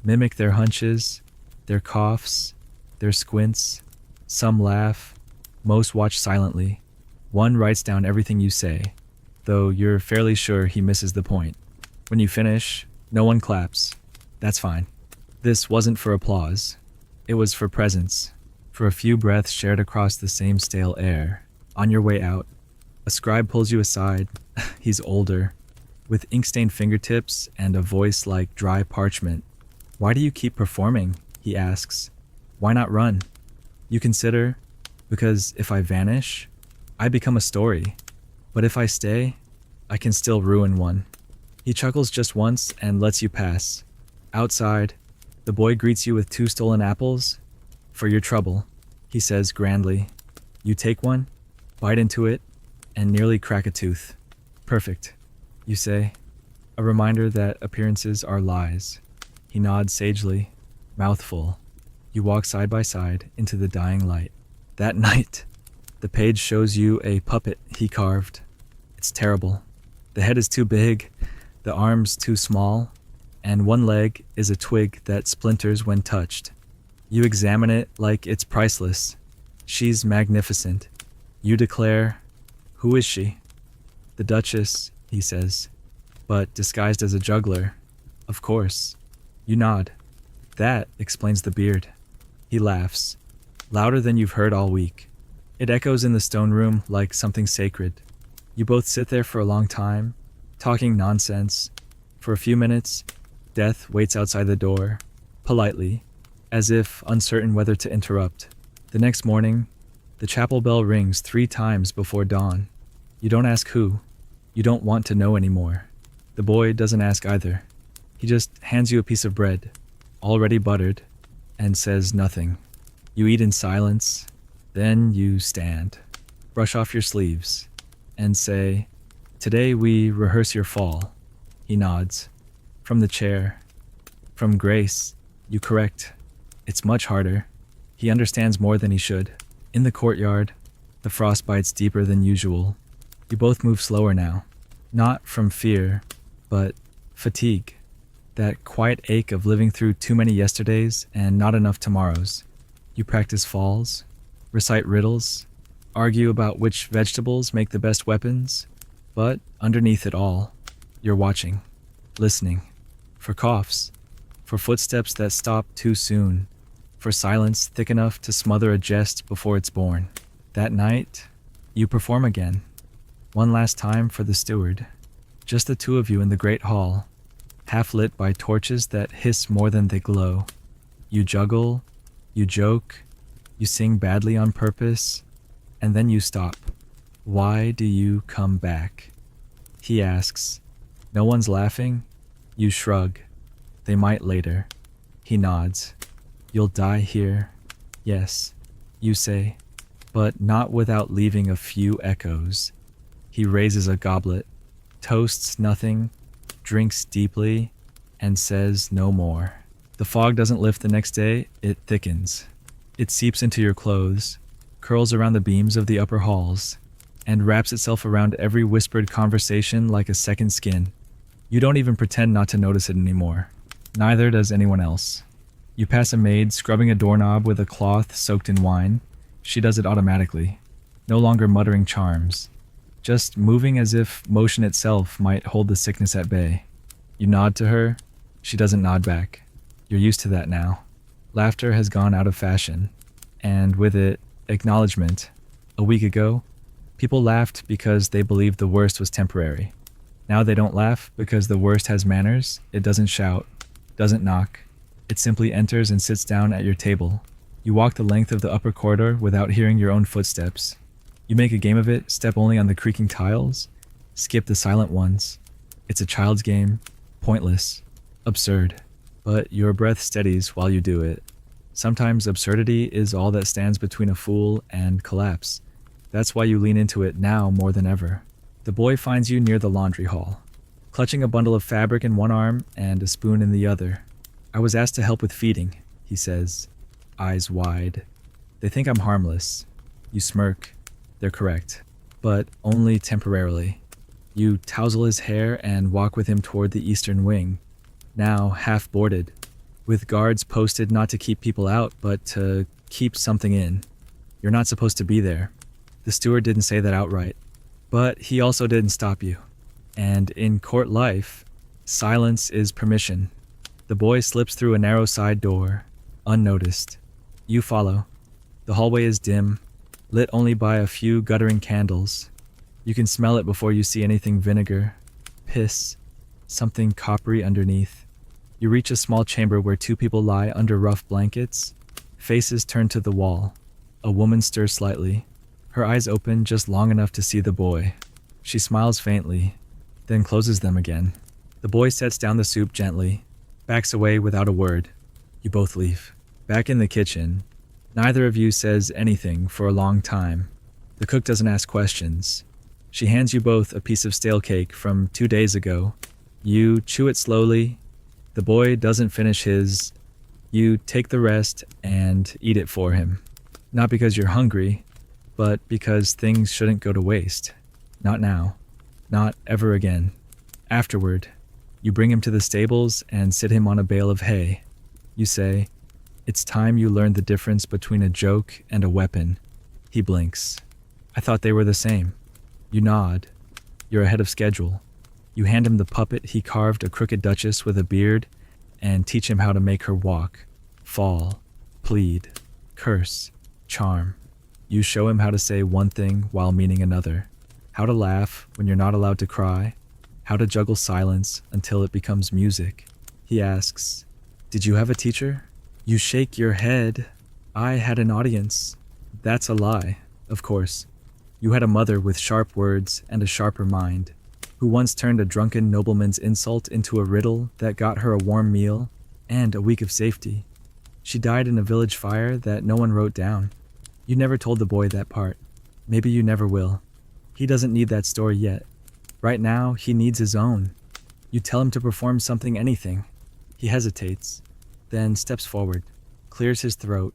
mimic their hunches, their coughs, their squints. Some laugh, most watch silently. One writes down everything you say, though you're fairly sure he misses the point. When you finish, no one claps. That's fine. This wasn't for applause. It was for presence, for a few breaths shared across the same stale air. On your way out, a scribe pulls you aside. He's older, with ink-stained fingertips and a voice like dry parchment. Why do you keep performing? He asks. Why not run? You consider, because if I vanish, I become a story. But if I stay, I can still ruin one. He chuckles just once and lets you pass. Outside, the boy greets you with 2 stolen apples. For your trouble, he says grandly. You take one, bite into it, and nearly crack a tooth. Perfect, you say, a reminder that appearances are lies. He nods sagely, mouth full. You walk side by side into the dying light. That night, the page shows you a puppet he carved. It's terrible. The head is too big, the arms too small, and one leg is a twig that splinters when touched. You examine it like it's priceless. She's magnificent. You declare, who is she? The Duchess, he says, but disguised as a juggler. Of course. You nod. That explains the beard. He laughs, louder than you've heard all week. It echoes in the stone room like something sacred. You both sit there for a long time, talking nonsense. For a few minutes, Death waits outside the door, politely, as if uncertain whether to interrupt. The next morning, the chapel bell rings 3 times before dawn. You don't ask who. You don't want to know anymore. The boy doesn't ask either. He just hands you a piece of bread, already buttered, and says nothing. You eat in silence, then you stand, brush off your sleeves, and say, "Today we rehearse your fall." He nods. From the chair. From grace, you correct. It's much harder. He understands more than he should. In the courtyard, the frost bites deeper than usual. You both move slower now. Not from fear, but fatigue. That quiet ache of living through too many yesterdays and not enough tomorrows. You practice falls, recite riddles, argue about which vegetables make the best weapons, but underneath it all, you're watching, listening, for coughs, for footsteps that stop too soon, for silence thick enough to smother a jest before it's born. That night, you perform again, one last time for the steward, just the 2 of you in the great hall, half lit by torches that hiss more than they glow. You juggle, you joke, you sing badly on purpose, and then you stop. Why do you come back? He asks. No one's laughing. You shrug. They might later. He nods. You'll die here. Yes, you say, but not without leaving a few echoes. He raises a goblet, toasts nothing, drinks deeply, and says no more. The fog doesn't lift the next day, it thickens. It seeps into your clothes, curls around the beams of the upper halls, and wraps itself around every whispered conversation like a second skin. You don't even pretend not to notice it anymore. Neither does anyone else. You pass a maid scrubbing a doorknob with a cloth soaked in wine. She does it automatically, no longer muttering charms, just moving as if motion itself might hold the sickness at bay. You nod to her, she doesn't nod back. You're used to that now. Laughter has gone out of fashion, and with it, acknowledgement. A week ago, people laughed because they believed the worst was temporary. Now they don't laugh because the worst has manners. It doesn't shout, doesn't knock. It simply enters and sits down at your table. You walk the length of the upper corridor without hearing your own footsteps. You make a game of it, step only on the creaking tiles, skip the silent ones. It's a child's game, pointless, absurd. But your breath steadies while you do it. Sometimes absurdity is all that stands between a fool and collapse. That's why you lean into it now more than ever. The boy finds you near the laundry hall, clutching a bundle of fabric in one arm and a spoon in the other. I was asked to help with feeding, he says, eyes wide. They think I'm harmless. You smirk. They're correct, but only temporarily. You tousle his hair and walk with him toward the eastern wing, now half boarded, with guards posted not to keep people out, but to keep something in. You're not supposed to be there. The steward didn't say that outright, but he also didn't stop you. And in court life, silence is permission. The boy slips through a narrow side door, unnoticed. You follow. The hallway is dim, lit only by a few guttering candles. You can smell it before you see anything vinegar, piss, something coppery underneath. You reach a small chamber where two people lie under rough blankets, faces turned to the wall. A woman stirs slightly, her eyes open just long enough to see the boy. She smiles faintly, then closes them again. The boy sets down the soup gently, backs away without a word. You both leave. Back in the kitchen, neither of you says anything for a long time. The cook doesn't ask questions. She hands you both a piece of stale cake from 2 days ago. You chew it slowly. The boy doesn't finish his. You take the rest and eat it for him. Not because you're hungry, but because things shouldn't go to waste. Not now. Not ever again. Afterward, you bring him to the stables and sit him on a bale of hay. You say, "It's time you learned the difference between a joke and a weapon." He blinks. "I thought they were the same." You nod. You're ahead of schedule. You hand him the puppet he carved, a crooked duchess with a beard, and teach him how to make her walk, fall, plead, curse, charm. You show him how to say one thing while meaning another, how to laugh when you're not allowed to cry, how to juggle silence until it becomes music. He asks, "Did you have a teacher?" You shake your head. "I had an audience." That's a lie, of course. You had a mother with sharp words and a sharper mind, who once turned a drunken nobleman's insult into a riddle that got her a warm meal and a week of safety. She died in a village fire that no one wrote down. You never told the boy that part. Maybe you never will. He doesn't need that story yet. Right now, he needs his own. You tell him to perform something, anything. He hesitates, then steps forward, clears his throat,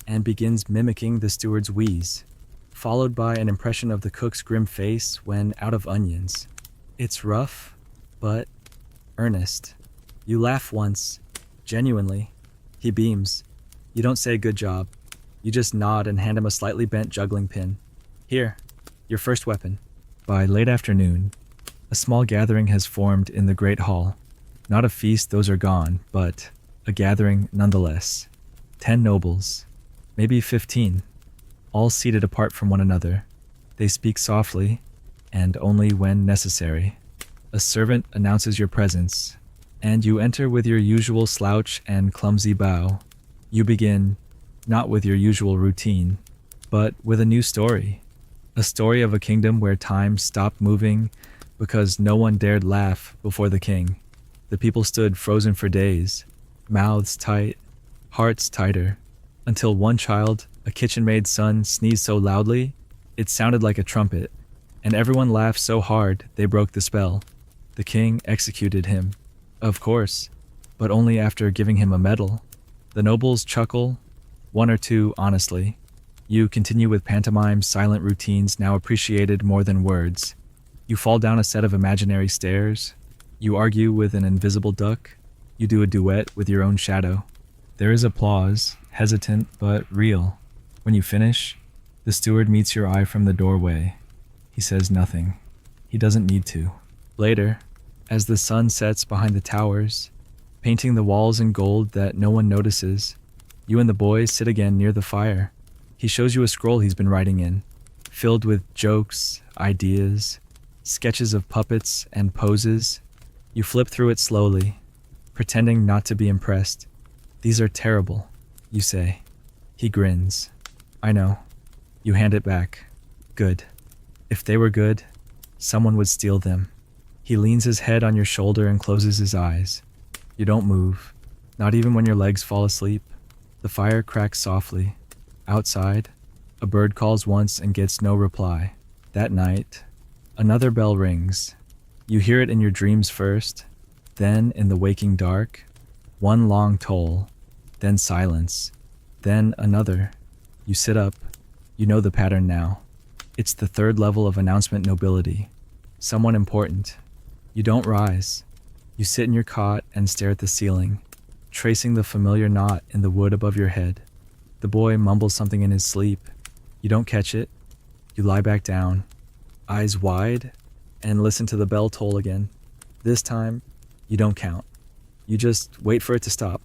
and begins mimicking the steward's wheeze, followed by an impression of the cook's grim face when out of onions. It's rough, but earnest. You laugh once, genuinely. He beams. You don't say good job. You just nod and hand him a slightly bent juggling pin. Here, your first weapon. By late afternoon, a small gathering has formed in the great hall. Not a feast, those are gone, but a gathering nonetheless. 10 nobles, maybe 15, all seated apart from one another. They speak softly, and only when necessary. A servant announces your presence, and you enter with your usual slouch and clumsy bow. You begin, not with your usual routine, but with a new story. A story of a kingdom where time stopped moving because no one dared laugh before the king. The people stood frozen for days, mouths tight, hearts tighter, until one child, a kitchen-maid's son, sneezed so loudly, it sounded like a trumpet. And everyone laughed so hard they broke the spell. The king executed him. Of course, but only after giving him a medal. The nobles chuckle, one or two honestly. You continue with pantomime silent routines now appreciated more than words. You fall down a set of imaginary stairs. You argue with an invisible duck. You do a duet with your own shadow. There is applause, hesitant but real. When you finish, the steward meets your eye from the doorway. He says nothing. He doesn't need to. Later, as the sun sets behind the towers, painting the walls in gold that no one notices, you and the boy sit again near the fire. He shows you a scroll he's been writing in, filled with jokes, ideas, sketches of puppets and poses. You flip through it slowly, pretending not to be impressed. These are terrible, you say. He grins. I know. You hand it back. Good. If they were good, someone would steal them. He leans his head on your shoulder and closes his eyes. You don't move, not even when your legs fall asleep. The fire cracks softly. Outside, a bird calls once and gets no reply. That night, another bell rings. You hear it in your dreams first, then in the waking dark. One long toll, then silence, then another. You sit up. You know the pattern now. It's the third level of announcement nobility. Someone important. You don't rise. You sit in your cot and stare at the ceiling, tracing the familiar knot in the wood above your head. The boy mumbles something in his sleep. You don't catch it. You lie back down, eyes wide, and listen to the bell toll again. This time, you don't count. You just wait for it to stop.